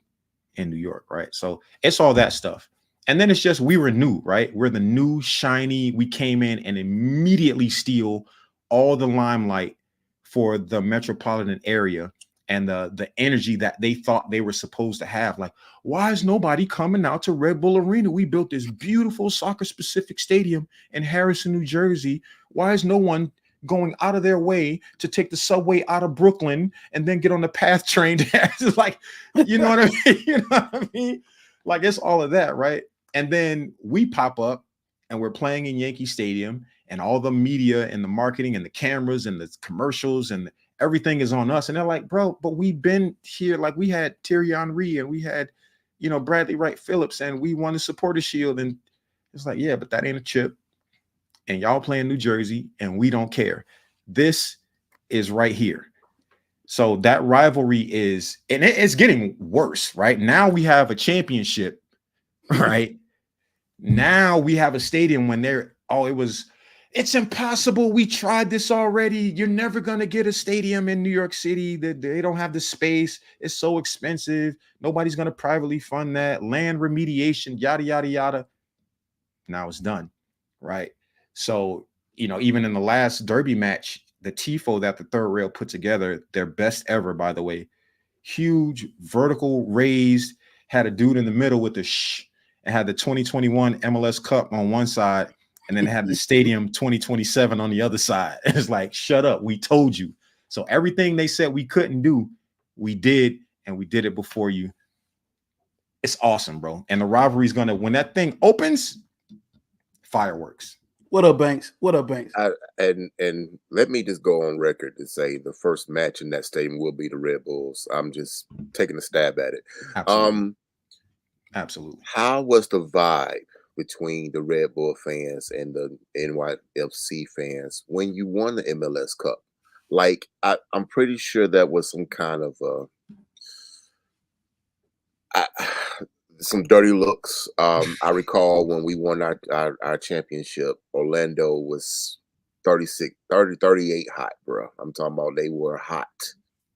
in New York, right? So it's all that stuff. And then it's just, we were new, right? We're the new shiny. We came in and immediately steal all the limelight for the metropolitan area and the energy that they thought they were supposed to have. Like, why is nobody coming out to Red Bull Arena? We built this beautiful soccer-specific stadium in Harrison, New Jersey. Why is no one going out of their way to take the subway out of Brooklyn and then get on the PATH train? It's like, you know what I mean? You know what I mean? Like, it's all of that, right? And then we pop up and we're playing in Yankee Stadium, and all the media and the marketing and the cameras and the commercials and everything is on us. And they're like, bro, but we've been here. Like, we had Thierry Henry and we had, you know, Bradley Wright Phillips, and we won the Supporter Shield. And it's like, yeah, but that ain't a chip. And y'all play in New Jersey and we don't care. This is right here. So that rivalry is, and it's getting worse, right? Now we have a championship, right? Now we have a stadium when it's impossible. We tried this already. You're never going to get a stadium in New York City. They don't have the space. It's so expensive. Nobody's going to privately fund that. Land remediation, yada, yada, yada. Now it's done, right? So, you know, even in the last Derby match, the tifo that the Third Rail put together, their best ever, by the way, huge vertical raised, had a dude in the middle with the and had the 2021 MLS Cup on one side, and then had the Stadium 2027 on the other side. It's like, shut up, we told you. So everything they said we couldn't do, we did, and we did it before you. It's awesome, bro. And the rivalry is gonna, when that thing opens, fireworks. What up, Banks? What up, Banks? And let me just go on record to say the first match in that stadium will be the Red Bulls. I'm just taking a stab at it. Absolutely. Absolutely. How was the vibe between the Red Bull fans and the NYFC fans when you won the MLS Cup? Like, I'm pretty sure that was some kind of some dirty looks. I recall when we won our championship, Orlando was 38 hot, bro. I'm talking about they were hot.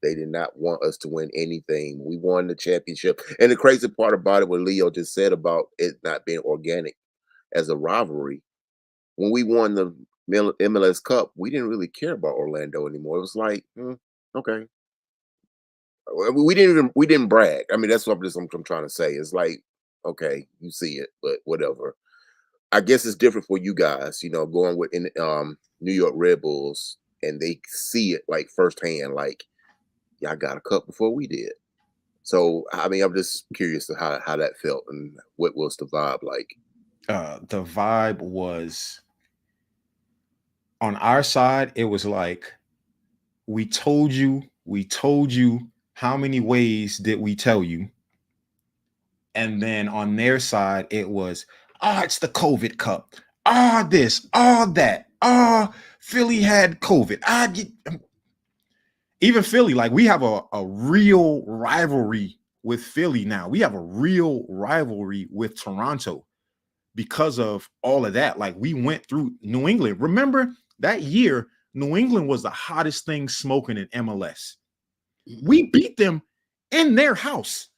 They did not want us to win anything. We won the championship. And the crazy part about it, what Leo just said about it not being organic as a rivalry, when we won the MLS Cup, we didn't really care about Orlando anymore. It was like, okay. We didn't brag. I mean, that's what I'm trying to say. It's like, okay, you see it, but whatever. I guess it's different for you guys, you know, going with New York Red Bulls, and they see it like firsthand, like, y'all got a cup before we did. So, I mean, I'm just curious to how that felt and what was the vibe like. The vibe was, on our side, it was like, we told you, how many ways did we tell you? And then on their side, it was, it's the COVID Cup. This, that. Philly had COVID. Even Philly, like, we have a real rivalry with Philly now. We have a real rivalry with Toronto because of all of that. Like, we went through New England. Remember that year, New England was the hottest thing smoking in MLS. We beat them in their house.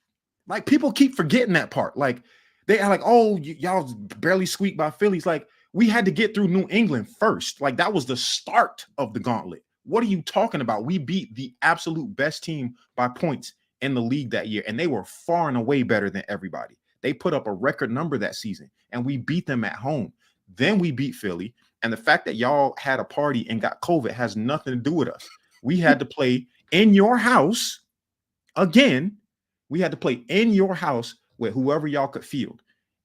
Like, people keep forgetting that part. Like, they are like, oh, y'all barely squeaked by Phillies. Like, we had to get through New England first. Like, that was the start of the gauntlet. What are you talking about? We beat the absolute best team by points in the league that year, and they were far and away better than everybody. They put up a record number that season, and we beat them at home. Then we beat Philly, and the fact that y'all had a party and got COVID has nothing to do with us. We had to play in your house again. We had to play in your house with whoever y'all could field,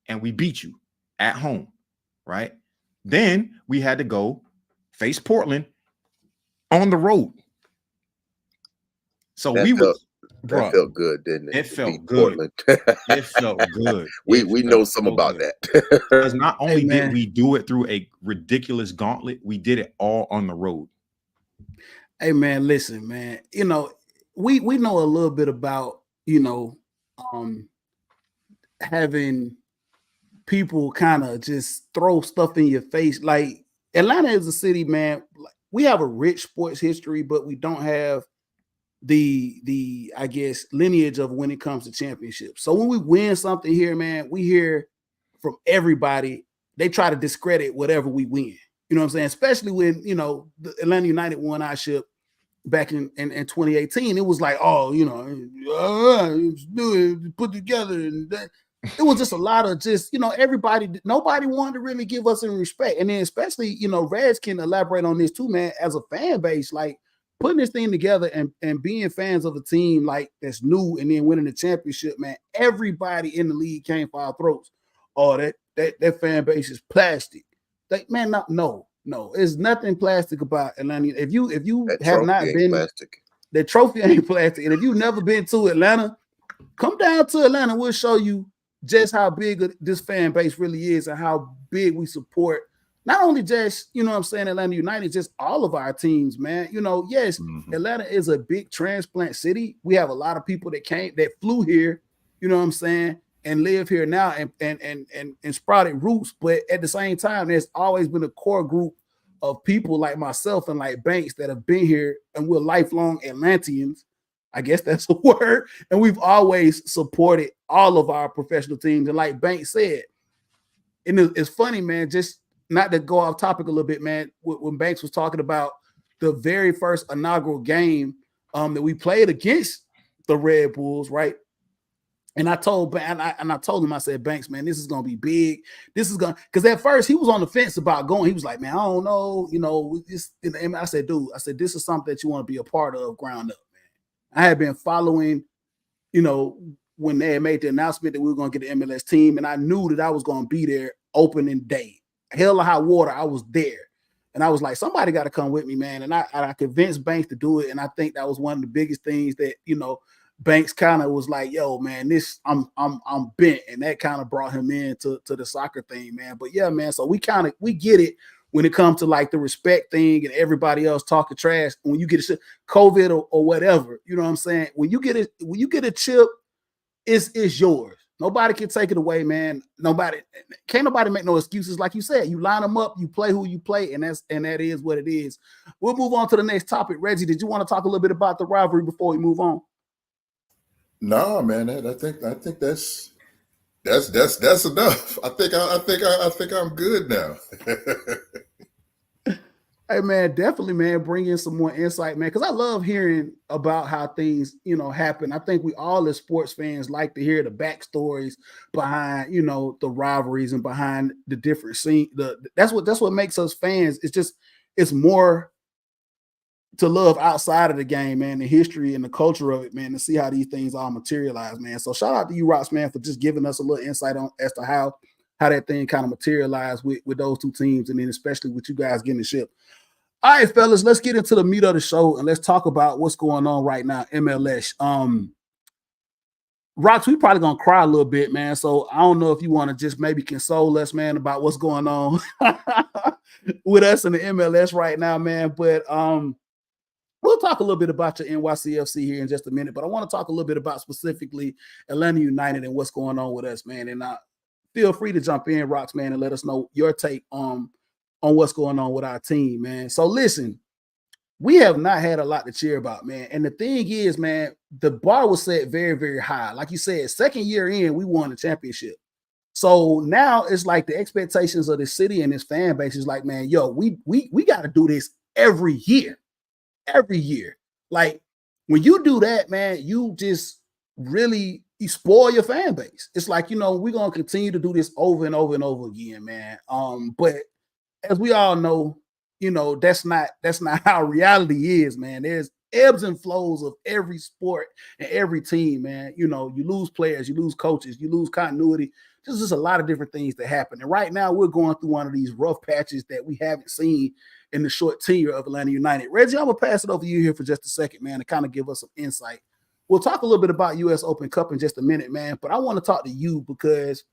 and we beat you at home, right? Then we had to go face Portland on the road. So Bro, felt good, didn't it? it To felt beat good. Portland. It felt good. we It know felt some so about good. that. Because not Hey, only did man. we do it through a ridiculous gauntlet, we did it all on the road. Hey, man, listen, man. You know, we know a little bit about, um having people kind of just throw stuff in your face. Like Atlanta is a city, man. Like, we have a rich sports history, but we don't have the I guess lineage of when it comes to championships. So when we win something here, man, we hear from everybody. They try to discredit whatever we win. You know what I'm saying? Especially when the Atlanta United won our ship back in 2018. It was like, oh, put together, and that. It was just a lot of everybody. Nobody wanted to really give us any respect, and then especially Reds can elaborate on this too, man. As a fan base, like putting this thing together and being fans of a team like that's new and then winning the championship, man. Everybody in the league came for our throats. Oh, that fan base is plastic. Like, man, no. There's nothing plastic about Atlanta. If you That have trophy not ain't been, plastic. the trophy ain't plastic. And if you've never been to Atlanta, come down to Atlanta. We'll show you just how big this fan base really is and how big we support not only just, Atlanta United, just all of our teams, man. Yes, Atlanta is a big transplant city. We have a lot of people that flew here, and live here now and sprouted roots. But at the same time, there's always been a core group of people like myself and like Banks that have been here, and we're lifelong Atlanteans. I guess that's a word. And we've always supported all of our professional teams. And like Banks said, and it's funny, man, just not to go off topic a little bit, man, when Banks was talking about the very first inaugural game that we played against the Red Bulls, right? And I told I told him, I said, Banks, man, this is gonna be big. This is gonna, because at first he was on the fence about going. He was like, man, I don't know, and I said, dude, this is something that you want to be a part of ground up, man. I had been following, when they had made the announcement that we were gonna get the MLS team, and I knew that I was gonna be there opening day. Hell or high water, I was there. And I was like, somebody got to come with me, man. And I convinced Banks to do it. And I think that was one of the biggest things that, Banks kind of was like, yo, man, I'm bent. And that kind of brought him into the soccer thing, man. But yeah, man, so we get it when it comes to like the respect thing and everybody else talking trash. When you get a COVID or whatever, you know what I'm saying? When you get a chip, it's yours. Nobody can take it away, man. Can't nobody make no excuses. Like you said, you line them up, you play who you play, and that is what it is. We'll move on to the next topic. Reggie, did you want to talk a little bit about the rivalry before we move on? No, man. I think that's enough. I think I'm good now. Hey, man, definitely, man, bring in some more insight, man, because I love hearing about how things, happen. I think we all as sports fans like to hear the backstories behind, the rivalries and behind the different scenes. That's what makes us fans. It's more to love outside of the game, man, the history and the culture of it, man, to see how these things all materialize, man. So shout out to you, Ross, man, for just giving us a little insight on as to how that thing kind of materialized with those two teams, and then especially with you guys getting the ship. All right, fellas, let's get into the meat of the show and let's talk about what's going on right now, MLS. Rox, we probably gonna cry a little bit, man. So I don't know if you want to just maybe console us, man, about what's going on with us in the MLS right now, man. But we'll talk a little bit about your NYCFC here in just a minute. But I want to talk a little bit about specifically Atlanta United and what's going on with us, man. And feel free to jump in, Rox, man, and let us know your take on what's going on with our team, man. So listen, we have not had a lot to cheer about, man. And the thing is, man, the bar was set very, very high. Like you said, second year in, we won the championship. So now it's like the expectations of the city and its fan base is like, man, yo, we got to do this every year. Every year. Like when you do that, man, you just really spoil your fan base. It's like, we're going to continue to do this over and over and over again, man. But as we all know, that's not how reality is, man. There's ebbs and flows of every sport and every team, man. You lose players, you lose coaches, you lose continuity. There's just a lot of different things that happen. And right now we're going through one of these rough patches that we haven't seen in the short tenure of Atlanta United. Reggie, I'm going to pass it over to you here for just a second, man, to kind of give us some insight we'll talk a little bit about US Open Cup in just a minute, man. But I want to talk to you because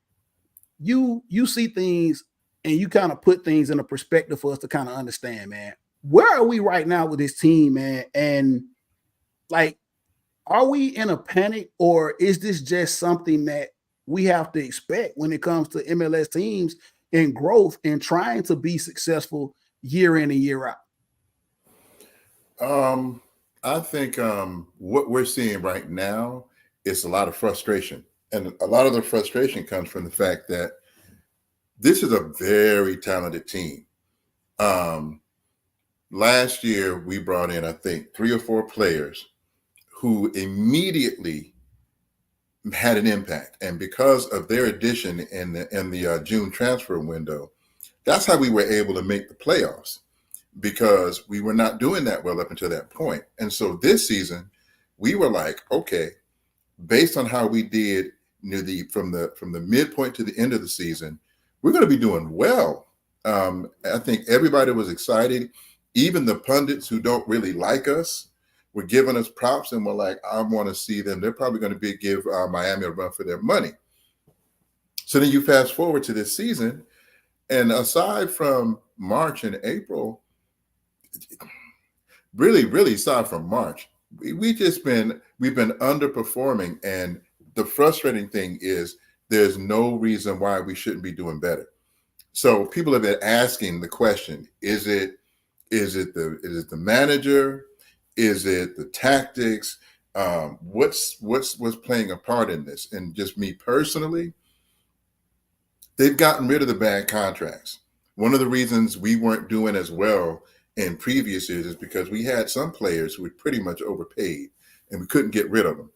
you see things and you kind of put things in a perspective for us to kind of understand, man. Where are we right now with this team, man? And like, are we in a panic, or is this just something that we have to expect when it comes to MLS teams and growth and trying to be successful year in and year out? I think what we're seeing right now is a lot of frustration. And a lot of the frustration comes from the fact that this is a very talented team. Last year, we brought in, I think, 3 or 4 players who immediately had an impact. And because of their addition in the June transfer window, that's how we were able to make the playoffs, because we were not doing that well up until that point. And so this season, we were like, okay, based on how we did from the midpoint to the end of the season, we're going to be doing well. I think everybody was excited. Even the pundits who don't really like us were giving us props and were like, I want to see them. They're probably going to give Miami a run for their money. So then you fast forward to this season, and aside from March and April, really aside from March, we've been underperforming. And the frustrating thing is there's no reason why we shouldn't be doing better. So people have been asking the question: Is it the manager? Is it the tactics? What's playing a part in this? And just me personally, they've gotten rid of the bad contracts. One of the reasons we weren't doing as well in previous years is because we had some players who were pretty much overpaid, and we couldn't get rid of them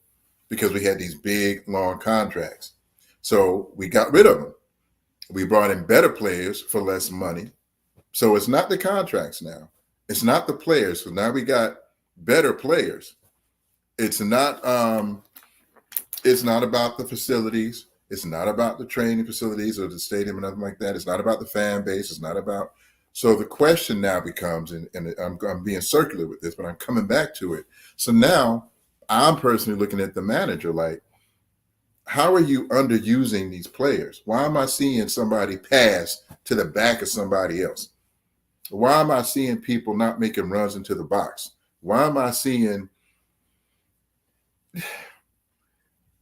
because we had these big, long contracts. So we got rid of them. We brought in better players for less money. So it's not the contracts now. It's not the players. So now we got better players. It's not about the facilities. It's not about the training facilities or the stadium and nothing like that. It's not about the fan base. It's not about. So the question now becomes, and I'm being circular with this, but I'm coming back to it. So now I'm personally looking at the manager like, how are you underusing these players? Why am I seeing somebody pass to the back of somebody else? Why am I seeing people not making runs into the box? Why am I seeing?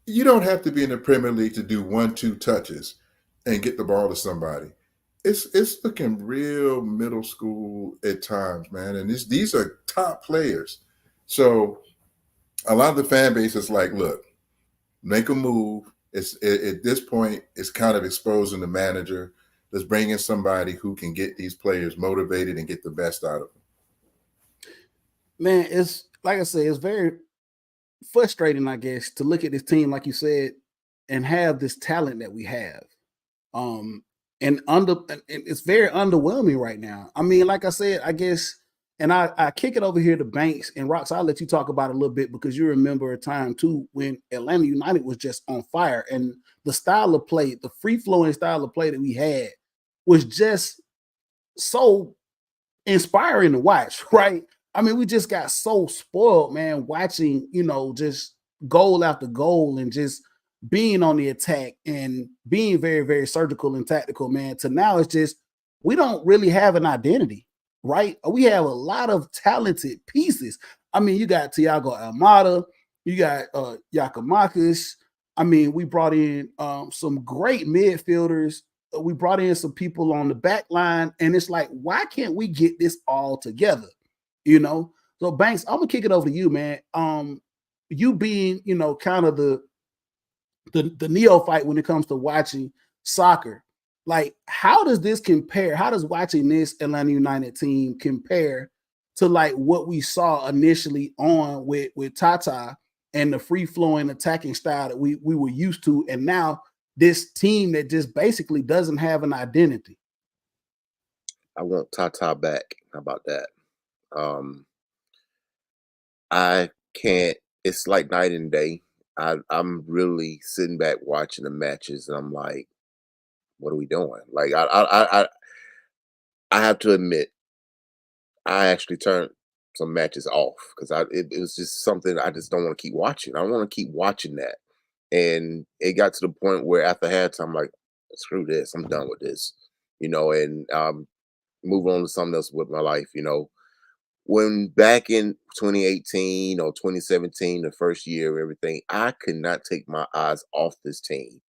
You don't have to be in the Premier League to do 1-2 touches and get the ball to somebody. It's looking real middle school at times, man. And these are top players. So a lot of the fan base is like, look, make a move. At this point, it's kind of exposing the manager. Let's bring in somebody who can get these players motivated and get the best out of them. Man, it's like I said, it's very frustrating, I guess, to look at this team, like you said, and have this talent that we have. And it's very underwhelming right now. I mean, like I said, I guess, and I kick it over here to Banks and Rocks. I'll let you talk about it a little bit, because you remember a time too when Atlanta United was just on fire, and the style of play, the free flowing style of play that we had was just so inspiring to watch, right? I mean, we just got so spoiled, man, watching, just goal after goal and just being on the attack and being very, very surgical and tactical, man. To now it's just, we don't really have an identity, right? We have a lot of talented pieces. I mean, you got Thiago Almada, you got Giakoumakis. I mean, we brought in some great midfielders. We brought in some people on the back line, and it's like, why can't we get this all together? So Banks, I'm gonna kick it over to you, man. You being, kind of the neophyte when it comes to watching soccer, like, how does this compare? How does watching this Atlanta United team compare to like what we saw initially on with Tata and the free flowing attacking style that we were used to, and now this team that just basically doesn't have an identity? I want Tata back. How about that? I can't. It's like night and day. I'm really sitting back watching the matches, and I'm like, what are we doing? Like, I have to admit, I actually turned some matches off because it was just something I just don't want to keep watching. I want to keep watching that. And it got to the point where after halftime, I'm like, screw this, I'm done with this, and move on to something else with my life, When back in 2018 or 2017, the first year of everything, I could not take my eyes off this team.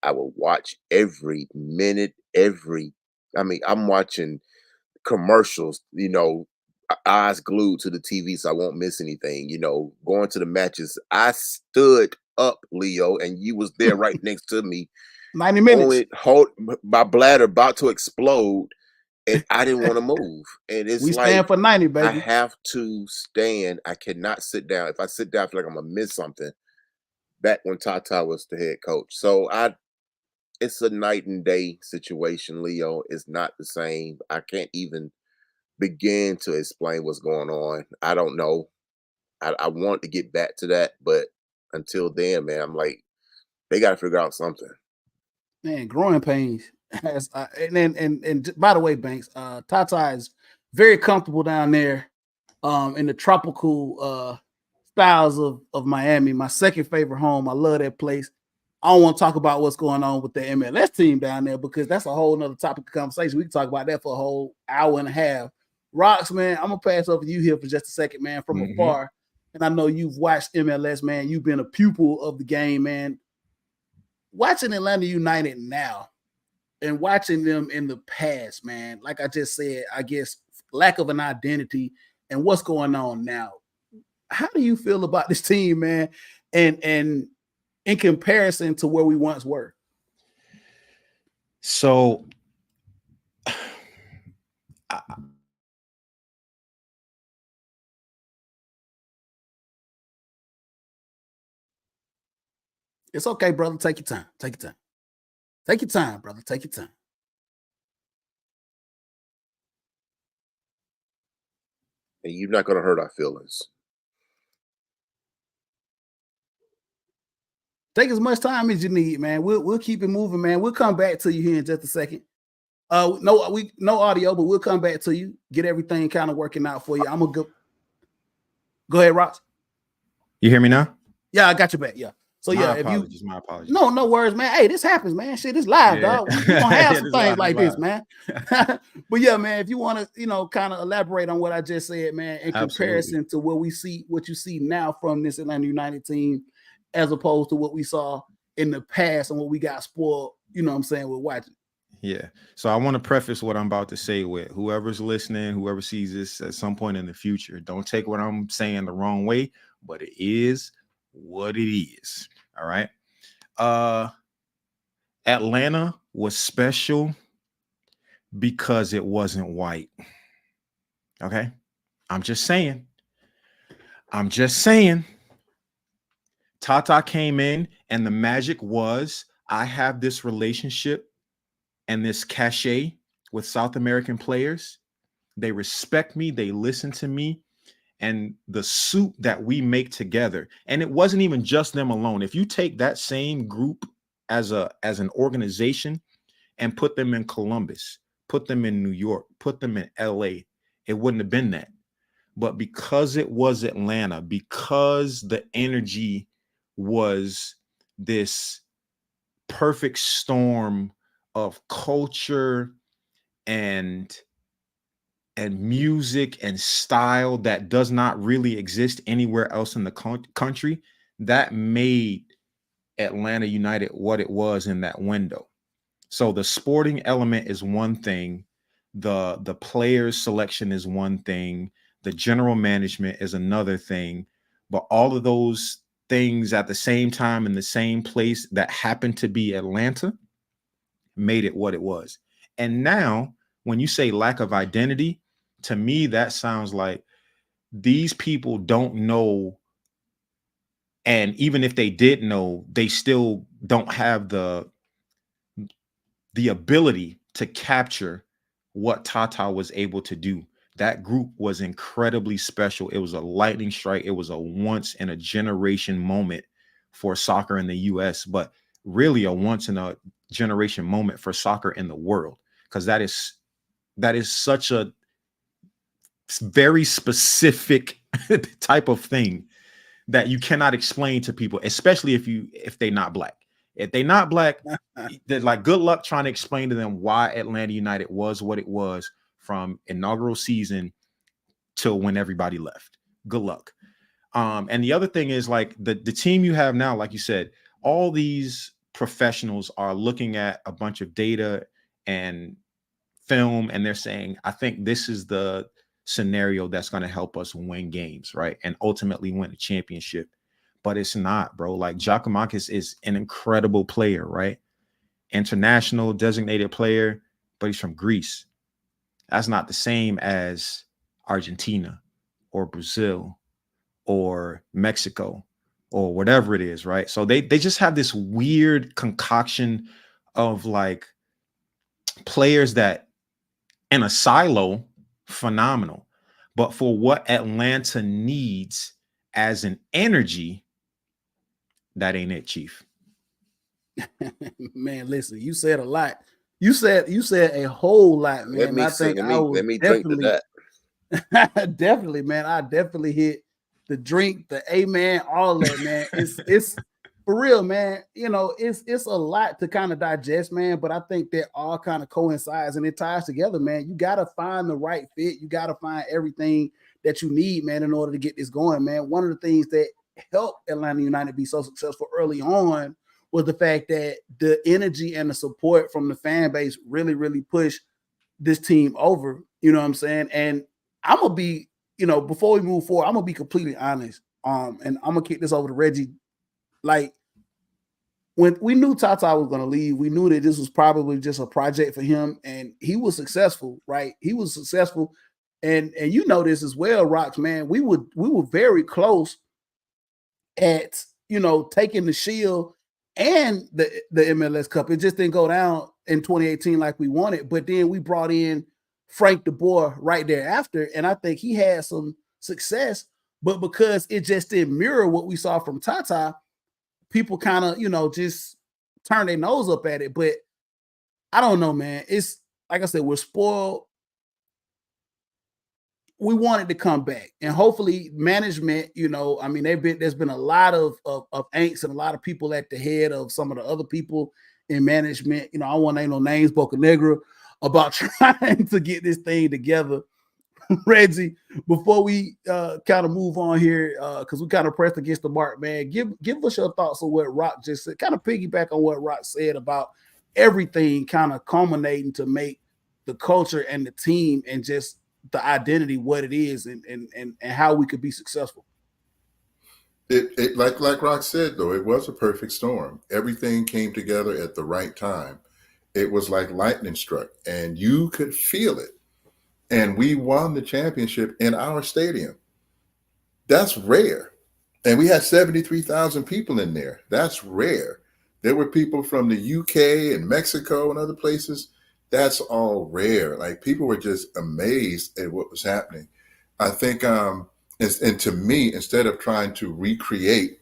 I would watch every minute, I'm watching commercials, eyes glued to the TV so I won't miss anything, going to the matches. I stood up, Leo, and you was there right next to me. 90 minutes. My bladder about to explode, and I didn't want to move. And it's we like stand for 90, baby. I have to stand. I cannot sit down. If I sit down, I feel like I'm gonna miss something. Back when Tata was the head coach. So it's a night and day situation, Leo. It's not the same. I can't even begin to explain what's going on. I don't know. I want to get back to that, but until then, man, I'm like, they got to figure out something. Man, growing pains. And by the way, Banks, Tata is very comfortable down there, in the tropical styles of Miami. My second favorite home. I love that place. I don't want to talk about what's going on with the MLS team down there because that's a whole nother topic of conversation. We can talk about that for a whole hour and a half. Rocks, man, I'm gonna pass over to you here for just a second, man, from afar. And I know you've watched MLS, man. You've been a pupil of the game, man. Watching Atlanta United now and watching them in the past, man, like I just said, I guess lack of an identity and what's going on now. How do you feel about this team, man? And in comparison to where we once were? So it's okay, brother. Take your time. Take your time. Take your time, brother. Take your time. And you're not going to hurt our feelings. Take as much time as you need, man. We'll keep it moving, man. We'll come back to you here in just a second. No audio, but we'll come back to you. Get everything kind of working out for you. I'm gonna go ahead, Ross. You hear me now? Yeah, I got you back. Yeah. So my yeah, apologies, my apologies. No worries, man. Hey, this happens, man. Shit, it's live, dog. We gonna have some things like this, man. But yeah, man, if you want to, kind of elaborate on what I just said, man, in comparison to what you see now from this Atlanta United team, as opposed to what we saw in the past and what we got spoiled, you know what I'm saying, with watching. Yeah. So I want to preface what I'm about to say with whoever's listening, whoever sees this at some point in the future, don't take what I'm saying the wrong way, but it is what it is. All right. Atlanta was special because it wasn't white. Okay. I'm just saying. Tata came in and the magic was I have this relationship and this cachet with South American players. They respect me. They listen to me. And the soup that we make together, and it wasn't even just them alone. If you take that same group as an organization and put them in Columbus, put them in New York, put them in LA, it wouldn't have been that. But because it was Atlanta, because the energy was this perfect storm of culture and music and style that does not really exist anywhere else in the country, that made Atlanta United what it was in that window. So the sporting element is one thing, the players selection is one thing, the general management is another thing, but all of those things at the same time in the same place that happened to be Atlanta made it what it was. And now when you say lack of identity, to me, that sounds like these people don't know. And even if they did know, they still don't have the ability to capture what Tata was able to do. That group was incredibly special. It was a lightning strike. It was a once in a generation moment for soccer in the US, but really a once in a generation moment for soccer in the world, because that is such a very specific type of thing that you cannot explain to people, especially if they're not black. If they're not black, they're like, good luck trying to explain to them why Atlanta United was what it was from inaugural season till when everybody left. Good luck. And the other thing is, like, the team you have now, like you said, all these professionals are looking at a bunch of data and film, and they're saying, I think this is the scenario that's going to help us win games, right? And ultimately win a championship. But it's not, bro. Like, Giakoumakis is an incredible player, right? International designated player, but he's from Greece. That's not the same as Argentina or Brazil or Mexico or whatever it is, right? So they just have this weird concoction of like players that in a silo, phenomenal. But for what Atlanta needs as an energy, that ain't it, Chief. Man, listen, you said a lot. You said a whole lot, man. Let me drink to that. Definitely, man. I definitely hit the drink, the amen, all that, man. It's for real, man. You know, it's a lot to kind of digest, man. But I think that all kind of coincides and it ties together, man. You got to find the right fit. You got to find everything that you need, man, in order to get this going, man. One of the things that helped Atlanta United be so successful early on was the fact that the energy and the support from the fan base really, really pushed this team over. You know what I'm saying? And I'm gonna be, you know, before we move forward, I'm gonna be completely honest. And I'm gonna kick this over to Reggie. Like, when we knew Tata was gonna leave, we knew that this was probably just a project for him, and he was successful, right? He was successful, and you know this as well, Rocks, man. We were very close at, you know, taking the Shield and the MLS Cup. It just didn't go down in 2018 like we wanted. But then we brought in Frank de Boer right thereafter, and I think he had some success. But because it just didn't mirror what we saw from Tata, people kind of, you know, just turn their nose up at it. But I don't know, man. It's like I said, we're spoiled. We wanted to come back, and hopefully management, you know, I mean, there's been a lot of angst and a lot of people at the head of some of the other people in management. You know, I won't name no names, Bocanegra, about trying to get this thing together. Reggie, before we kind of move on here, because we kind of pressed against the mark, man, give us your thoughts on what Rock just said. Kind of piggyback on what Rock said about everything kind of culminating to make the culture and the team and just the identity what it is, and how we could be successful. It like Rock said, though, it was a perfect storm. Everything came together at the right time. It was like lightning struck, and you could feel it. And we won the championship in our stadium. That's rare. And we had 73,000 people in there. That's rare. There were people from the UK and Mexico and other places. That's all rare. Like, people were just amazed at what was happening. I think, and to me, instead of trying to recreate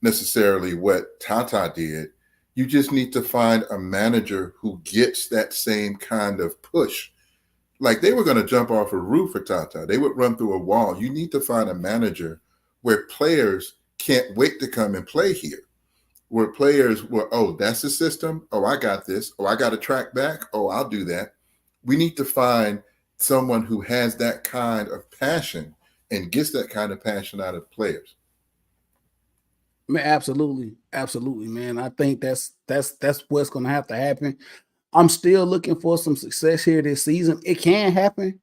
necessarily what Tata did, you just need to find a manager who gets that same kind of push. Like, they were going to jump off a roof for Tata. They would run through a wall. You need to find a manager where players can't wait to come and play here. Where players were, oh, that's the system. Oh, I got this. Oh, I got to track back. Oh, I'll do that. We need to find someone who has that kind of passion and gets that kind of passion out of players. Man, absolutely, man. I think that's what's going to have to happen. I'm still looking for some success here this season. It can happen,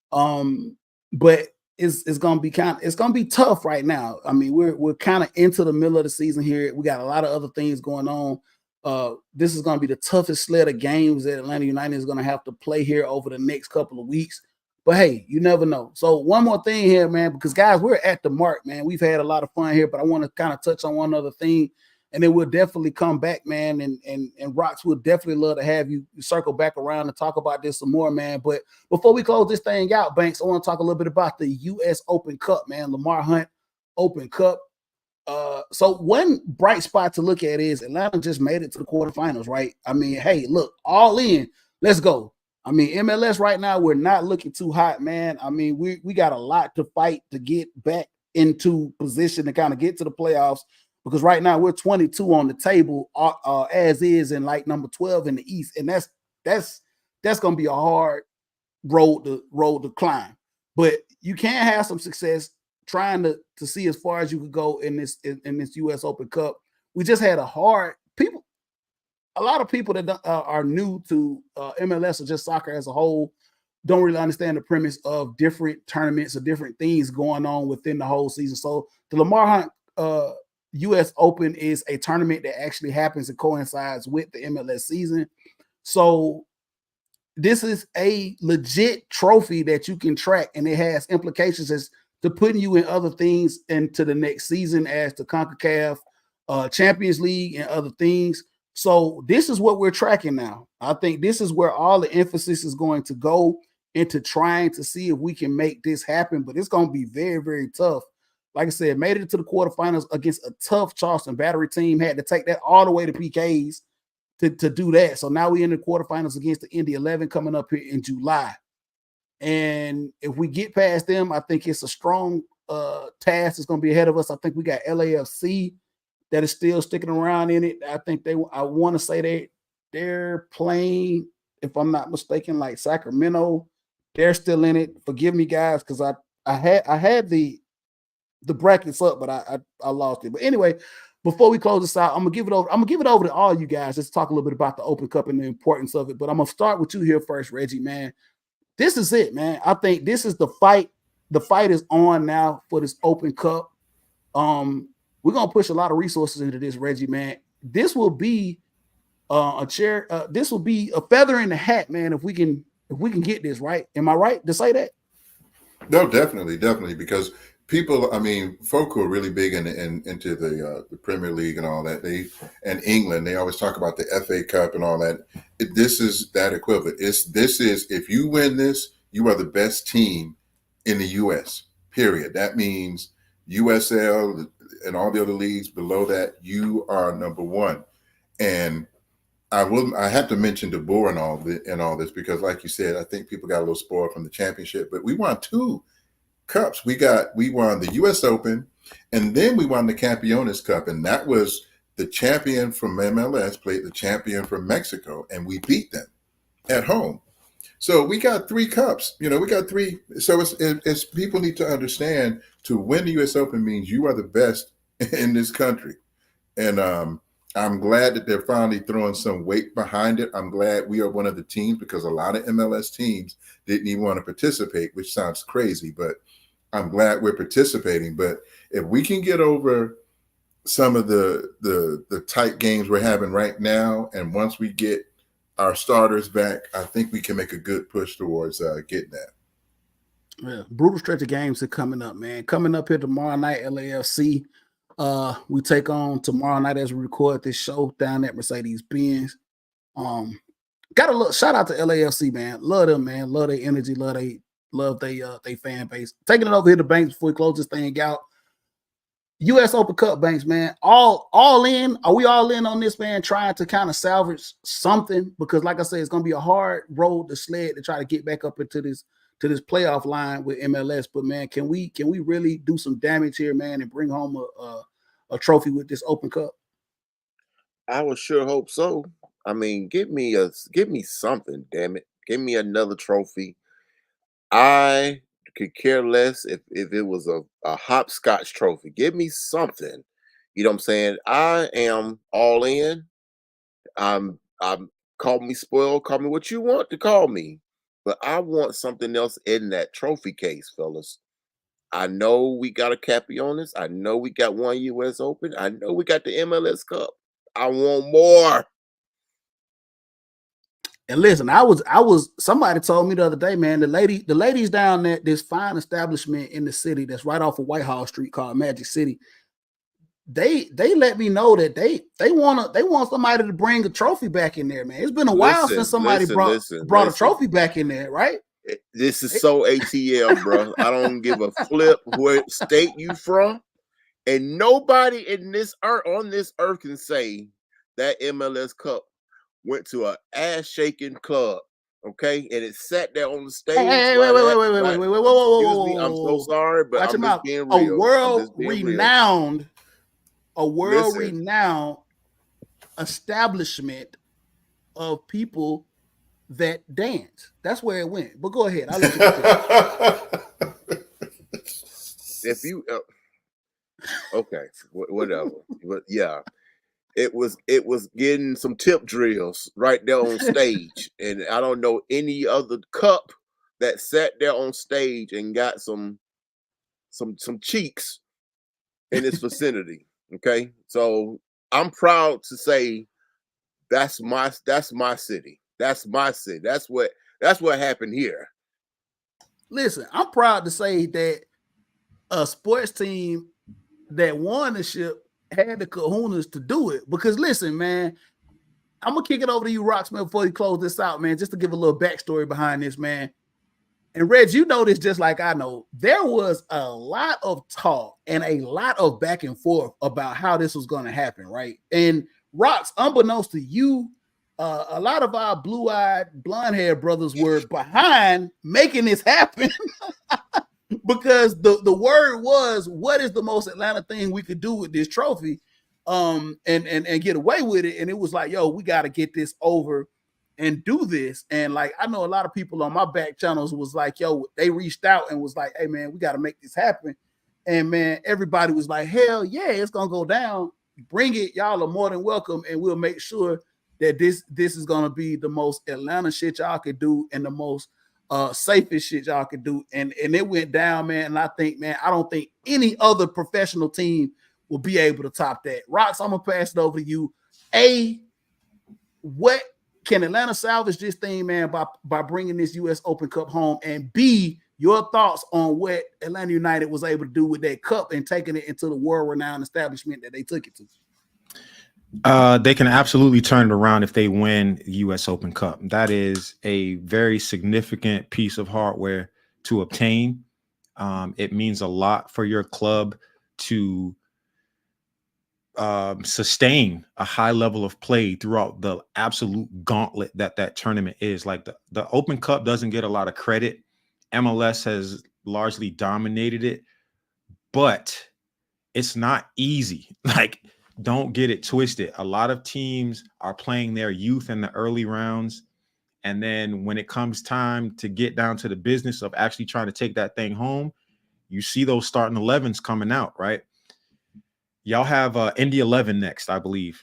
but it's gonna be tough right now. I mean, we're kind of into the middle of the season here. We got a lot of other things going on. This is gonna be the toughest slate of games that Atlanta United is gonna have to play here over the next couple of weeks. But hey, you never know. So one more thing here, man, because guys, we're at the mark, man. We've had a lot of fun here, but I want to kind of touch on one other thing, and then we'll definitely come back, man. And Rocks, would definitely love to have you circle back around and talk about this some more, man. But before we close this thing out, Banks, I want to talk a little bit about the U.S. Open Cup, man, Lamar Hunt Open Cup. So one bright spot to look at is Atlanta just made it to the quarterfinals, right? I mean, hey, look, all in. Let's go. I mean, MLS right now, we're not looking too hot, man. I mean, we got a lot to fight to get back into position to kind of get to the playoffs, because right now we're 22 on the table as is, and like number 12 in the East, and that's going to be a hard road to climb. But you can have some success trying to see as far as you could go in this U.S. Open Cup. We just had a lot of people that are new to MLS or just soccer as a whole don't really understand the premise of different tournaments or different things going on within the whole season. So the Lamar Hunt U.S. Open is a tournament that actually happens and coincides with the MLS season. So this is a legit trophy that you can track, and it has implications as to putting you in other things into the next season, as the CONCACAF Champions League and other things. So this is what we're tracking now. I think this is where all the emphasis is going to go into trying to see if we can make this happen, but it's going to be very, very tough. Like I said, made it to the quarterfinals against a tough Charleston Battery team, had to take that all the way to PKs to do that. So now we're in the quarterfinals against the Indy 11 coming up here in July. And if we get past them, I think it's a strong task that's going to be ahead of us. I think we got LAFC that is still sticking around in it. I think I want to say they're playing, if I'm not mistaken, like Sacramento. They're still in it. Forgive me, guys, because I had the brackets up, but I lost it. But anyway, before we close this out, I'm gonna give it over to all you guys. Let's talk a little bit about the Open Cup and the importance of it. But I'm gonna start with you here first, Reggie, man. This is it, man. I think this is the fight. The fight is on now for this Open Cup. We're gonna push a lot of resources into this, Reggie, man. This will be this will be a feather in the hat, man, if we can get this right. Am I right to say that? No, definitely, because people, I mean, folk who are really big into the Premier League and all that, and England, they always talk about the FA Cup and all that. This is that equivalent. This is if you win this, you are the best team in the US. Period. That means USL and all the other leagues below that, you are number one. And I have to mention De Boer and all this because, like you said, I think people got a little spoiled from the championship. But we won 2 cups. We won the U.S. Open, and then we won the Campeones Cup, and that was the champion from MLS played the champion from Mexico, and we beat them at home. So we got 3 cups. We got 3. So it's people need to understand, to win the U.S. Open means you are the best in this country, and I'm glad that they're finally throwing some weight behind it. I'm glad we are one of the teams, because a lot of MLS teams didn't even want to participate, which sounds crazy, but I'm glad we're participating. But if we can get over some of the tight games we're having right now, and once we get our starters back, I think we can make a good push towards getting that. Yeah, brutal stretch of games are coming up, man. Coming up here tomorrow night, LAFC. We take on tomorrow night as we record this show down at Mercedes-Benz. Got a little shout out to LAFC, man. Love them, man. Love their energy. Love they fan base. Taking it over here to Banks before we close this thing out. U.S. Open Cup, Banks, man. All in. Are we all in on this, man? Trying to kind of salvage something, because, like I said, it's gonna be a hard road to sled to try to get back up into this playoff line with MLS. But man, can we really do some damage here, man, and bring home a trophy with this Open Cup? I would sure hope so. I mean, give me something, damn it. Give me another trophy. I could care less if it was a hopscotch trophy. Give me something. You know what I'm saying? I am all in. I'm call me spoiled, call me what you want to call me. But I want something else in that trophy case, fellas. I know we got a Campeones. I know we got one U.S. Open. I know we got the MLS Cup. I want more. And listen, I was somebody told me the other day, man, the ladies down at this fine establishment in the city that's right off of Whitehall Street called Magic City, they let me know that they want somebody to bring a trophy back in there, man. It's been a while since somebody brought a trophy back in there, right? This is so ATL, bro. I don't give a flip what state you from, and nobody on this earth can say that MLS Cup went to an ass-shaking club. Okay, and it sat there on the stage. Hey, while that- wait, right? whoa, whoa, Excuse me, I'm so whoa. sorry, but Watch I'm him just out. being A real. I'm just being real. world Listen. renowned establishment of people that dance. That's where it went. But go ahead. I'll let you continue. If you okay, whatever. But yeah, it was getting some tip drills right there on stage, and I don't know any other cup that sat there on stage and got some cheeks in its vicinity. Okay, so I'm proud to say that's my city. That's my city. That's what happened here. Listen, I'm proud to say that a sports team that won the ship had the kahunas to do it. Because listen, man, I'm gonna kick it over to you, Rocksmith, before you close this out, man. Just to give a little backstory behind this, man. And Reg, you know this just like I know. There was a lot of talk and a lot of back and forth about how this was going to happen, right? And Rocks, unbeknownst to you, a lot of our blue-eyed, blonde-haired brothers were behind making this happen because the word was, what is the most Atlanta thing we could do with this trophy and get away with it? And it was like, yo, we got to get this over and do this. And like, I know a lot of people on my back channels was like, yo, they reached out and was like, hey man, we got to make this happen. And man, everybody was like, hell yeah, it's gonna go down. Bring it. Y'all are more than welcome. And we'll make sure that this is gonna be the most Atlanta shit y'all could do and the most safest shit y'all could do. And it went down, man. And I think, man, I don't think any other professional team will be able to top that. Rocks, I'm gonna pass it over to you. What can Atlanta salvage this thing, man, by bringing this U.S. Open Cup home? And B, your thoughts on what Atlanta United was able to do with that cup and taking it into the world-renowned establishment that they took it to? They can absolutely turn it around if they win the U.S. Open Cup. That is a very significant piece of hardware to obtain. It means a lot for your club to sustain a high level of play throughout the absolute gauntlet that tournament is. Like the Open Cup doesn't get a lot of credit. MLS has largely dominated it, but it's not easy. Like, don't get it twisted. A lot of teams are playing their youth in the early rounds. And then when it comes time to get down to the business of actually trying to take that thing home, you see those starting 11s coming out, right? Y'all have Indy 11 next, I believe,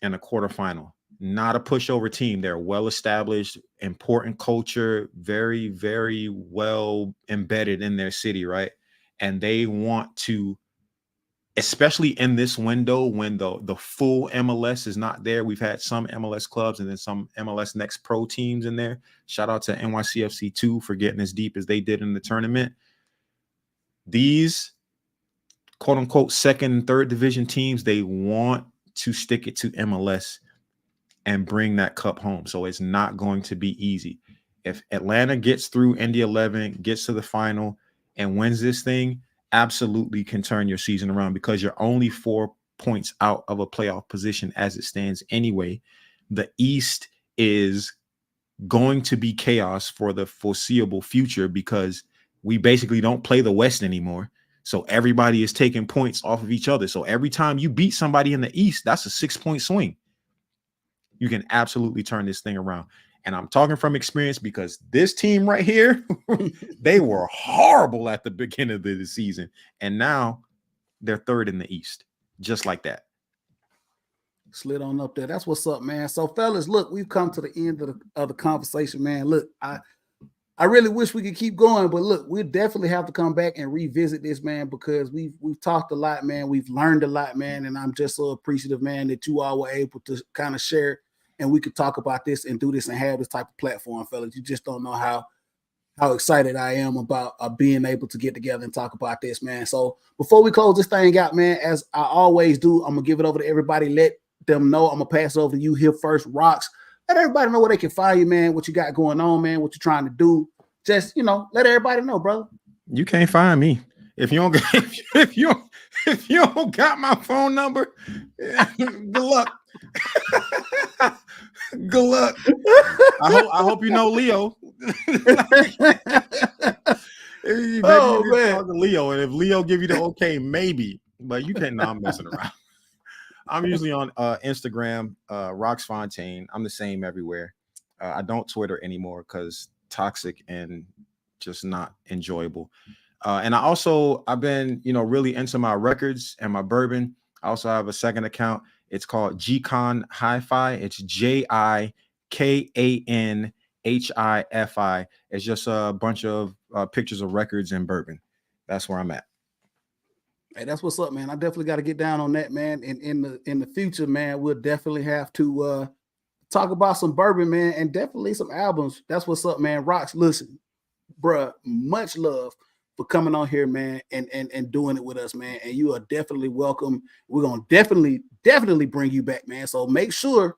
in a quarterfinal. Not a pushover team. They're well-established, important culture, very, very well embedded in their city, right? And they want to, especially in this window when the full MLS is not there. We've had some MLS clubs and then some MLS Next Pro teams in there. Shout out to NYCFC 2 for getting as deep as they did in the tournament. These quote unquote second and third division teams, they want to stick it to MLS and bring that cup home. So it's not going to be easy. If Atlanta gets through Indy 11, gets to the final and wins this thing, absolutely can turn your season around because you're only 4 points out of a playoff position as it stands anyway. The East is going to be chaos for the foreseeable future because we basically don't play the West anymore. So everybody is taking points off of each other. So every time you beat somebody in the East, that's a 6-point swing. You can absolutely turn this thing around. And I'm talking from experience because this team right here, they were horrible at the beginning of the season. And now they're third in the East, just like that. Slid on up there. That's what's up, man. So, fellas, look, we've come to the end of the conversation, man. Look, I really wish we could keep going, but look, we'll definitely have to come back and revisit this, man, because we've talked a lot, man. We've learned a lot, man, and I'm just so appreciative, man, that you all were able to kind of share and we could talk about this and do this and have this type of platform, fellas. You just don't know how excited I am about being able to get together and talk about this, man. So before we close this thing out, man, as I always do, I'm going to give it over to everybody. Let them know. I'm going to pass it over to you here first, Rocks. Let everybody know where they can find you, man, what you got going on, man, what you're trying to do. Just, let everybody know, brother. You can't find me. If you don't If you don't got my phone number, good luck. Good luck. I hope you know Leo. Maybe Oh, you man. talk to Leo, and if Leo give you the okay, maybe. But you can't. No, I'm messing around. I'm usually on Instagram, Rox Fontaine. I'm the same everywhere. I don't Twitter anymore because toxic and just not enjoyable. And I've been, really into my records and my bourbon. I also have a second account. It's called Gcon Hi-Fi. It's JIKANHIFI. It's just a bunch of pictures of records and bourbon. That's where I'm at. Hey, that's what's up, man. I definitely got to get down on that, man. And in the future, man, we'll definitely have to talk about some bourbon, man, and definitely some albums. That's what's up, man. Rox, listen, bruh, much love for coming on here, man, and doing it with us, man. And you are definitely welcome. We're gonna definitely bring you back, man. So make sure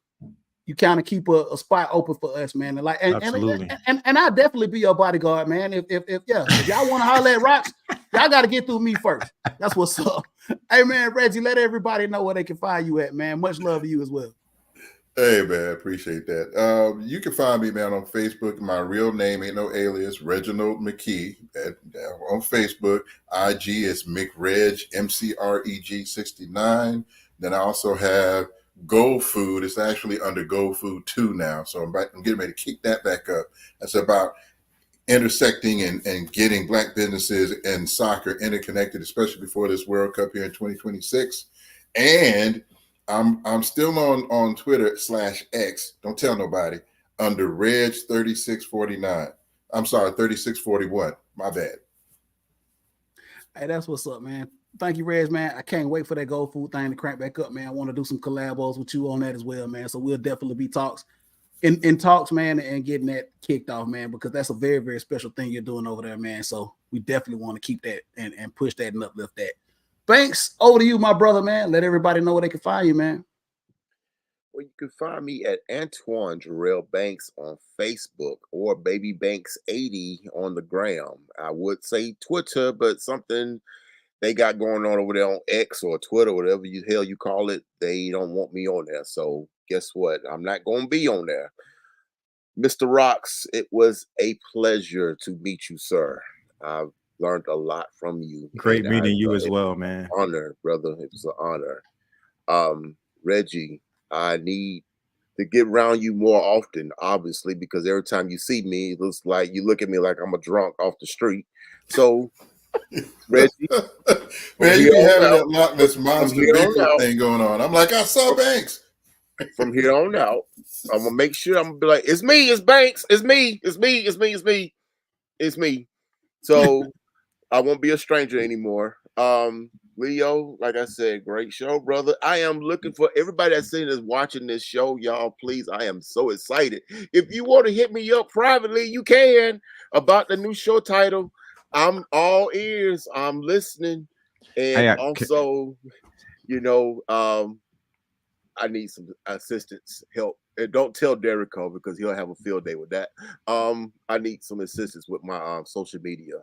you kind of keep a spot open for us, man. And Absolutely. And I'll definitely be your bodyguard, man. If y'all want to holler at Rox, y'all got to get through me first. That's what's up. Hey, man, Reggie, let everybody know where they can find you at, man. Much love to you as well. Hey, man, appreciate that. You can find me, man, on Facebook. My real name ain't no alias, Reginald McKee. On Facebook, IG is McReg, MCREG 69. Then I also have Gold Food. It's actually under Gold Food 2 now. So I'm getting ready to kick that back up. That's about intersecting and getting Black businesses and soccer interconnected, especially before this World Cup here in 2026. And I'm still on Twitter /X. Don't tell nobody. Under Reg 3649. I'm sorry, 3641. My bad. Hey, that's what's up, man. Thank you, Reg, man. I can't wait for that Gold Food thing to crank back up, man. I want to do some collabos with you on that as well, man. So we'll definitely be in talks, man, and getting that kicked off, man, because that's a very, very special thing you're doing over there, man. So we definitely want to keep that and push that and uplift that. Thanks. Over to you, my brother, man. Let everybody know where they can find you, man. Well, you can find me at Antoine Jarrell Banks on Facebook or Baby Banks 80 on the gram. I would say Twitter, but something they got going on over there on X or Twitter, whatever you hell you call it, they don't want me on there. So guess what? I'm not going to be on there. Mr. Rox, it was a pleasure to meet you, sir. I've learned a lot from you. Great meeting you as well, man. Honor, brother. It was an honor. Reggie, I need to get around you more often, obviously, because every time you see me, it looks like you look at me like I'm a drunk off the street. So, Reggie, man, you be having that Loch Ness Monster Bigfoot thing going on. I'm like, I saw Banks. From here on out, I'm gonna make sure I'm gonna be like, it's me, it's Banks, it's me, it's me, it's me, it's me, it's me. So I won't be a stranger anymore. Leo, like I said, great show, brother. I am looking for everybody that's sitting is watching this show, y'all. Please, I am so excited. If you want to hit me up privately, you can about the new show title. I'm all ears. I'm listening, and also, I need some assistance, help. And don't tell Derico because he'll have a field day with that. I need some assistance with my social media.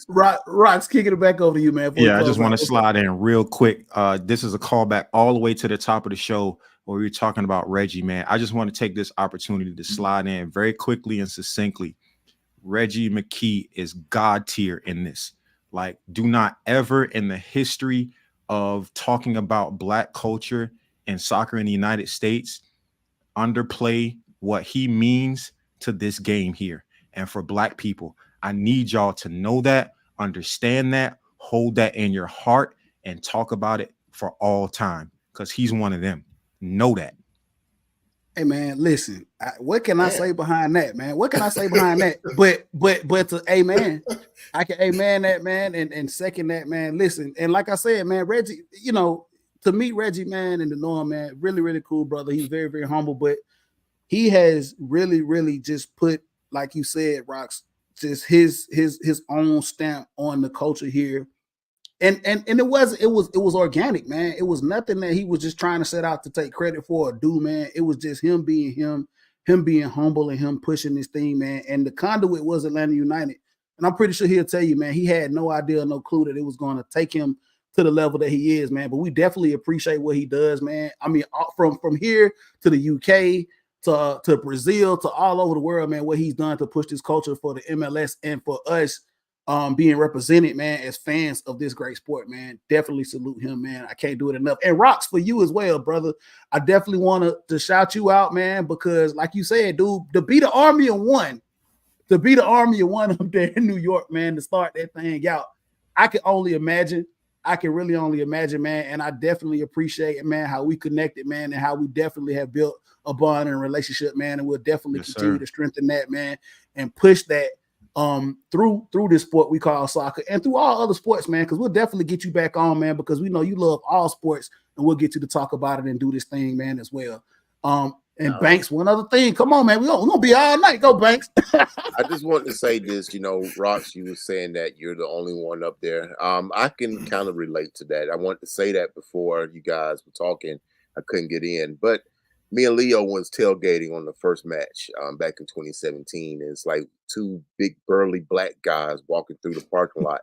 Rox, kicking it back over to you, man. Yeah, I just want to slide in real quick. This is a callback all the way to the top of the show where we were talking about Reggie, man. I just want to take this opportunity to slide in very quickly and succinctly. Reggie McKee is God tier in this. Like, do not ever in the history of talking about Black culture and soccer in the United States underplay what he means to this game here. And for Black people, I need y'all to know that, understand that, hold that in your heart, and talk about it for all time, because he's one of them. Know that. Hey, man, listen, what can I say behind that, man? What can I say behind that? But to amen, I can amen that, man, and second that, man. Listen, and like I said, man, Reggie, to meet Reggie, man, and to know him, man, really, really cool, brother. He's very, very humble, but he has really, really just put, like you said, Rox, just his own stamp on the culture here. And it was organic, man. It was nothing that he was just trying to set out to take credit for or do, man. It was just him being him being humble and him pushing this thing, man. And the conduit was Atlanta United. And I'm pretty sure he'll tell you, man, he had no idea, no clue that it was going to take him to the level that he is, man. But we definitely appreciate what he does, man. I mean, from here to the UK, to Brazil, to all over the world, man, what he's done to push this culture for the MLS and for us being represented, man, as fans of this great sport, man. Definitely salute him, man. I can't do it enough. And rocks for you as well, brother. I definitely want to shout you out, man, because like you said, dude, to be the Army of One up there in New York, man, to start that thing out, I can only imagine. I can really only imagine, man. And I definitely appreciate it, man, how we connected, man, and how we definitely have built a bond and a relationship, man. And we'll definitely continue to strengthen that, man, and push that through this sport we call soccer and through all other sports, man, because we'll definitely get you back on, man, because we know you love all sports, and we'll get you to talk about it and do this thing, man, as well. And Banks, one other thing. Come on, man. We're gonna be all night. Go, Banks. I just want to say this, Rox, you were saying that you're the only one up there. I can kind of relate to that. I wanted to say that before you guys were talking. I couldn't get in. But me and Leo was tailgating on the first match back in 2017. And it's like two big burly black guys walking through the parking lot.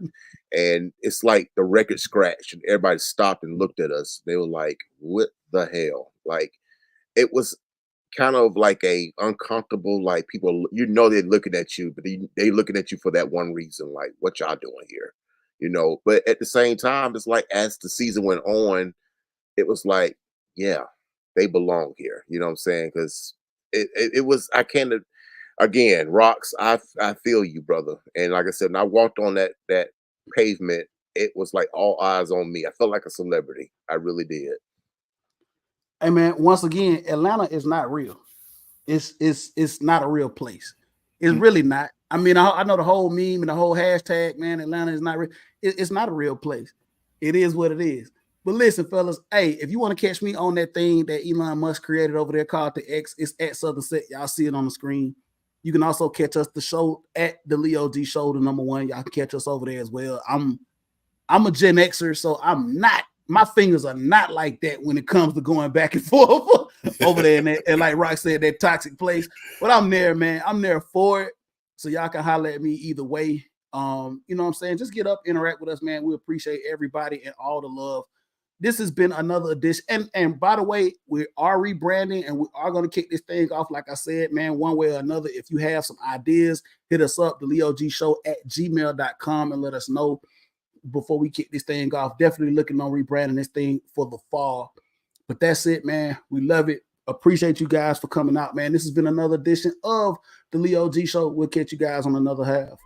And it's like the record scratched and everybody stopped and looked at us. They were like, what the hell? Like, it was kind of like a uncomfortable, like people, they're looking at you, but they looking at you for that one reason, like what y'all doing here, but at the same time, it's like as the season went on, it was like, yeah, they belong here. You know what I'm saying? Because it was, I can't, again, Rox, I feel you, brother. And like I said, when I walked on that pavement, it was like all eyes on me. I felt like a celebrity. I really did. Hey, man, once again, Atlanta is not real. It's not a real place. It's really not. I mean, I know the whole meme and the whole hashtag, man, Atlanta is not real. It's not a real place. It is what it is. But listen, fellas, hey, if you want to catch me on that thing that Elon Musk created over there called the X, it's at Southern Set. Y'all see it on the screen. You can also catch us the show at the Leo D Show, the #1. Y'all can catch us over there as well. I'm a Gen Xer, so my fingers are not like that when it comes to going back and forth over there and like Rock said, that toxic place. But I'm there, man. I'm there for it. So y'all can holler at me either way. You know what I'm saying? Just get up, interact with us, man. We appreciate everybody and all the love. This has been another edition. And by the way, we are rebranding and we are going to kick this thing off. Like I said, man, one way or another, if you have some ideas, hit us up, the leogshow@gmail.com, and let us know before we kick this thing off. Definitely looking on rebranding this thing for the fall. But that's it, man. We love it. Appreciate you guys for coming out, man. This has been another edition of the Leo G Show. We'll catch you guys on another half.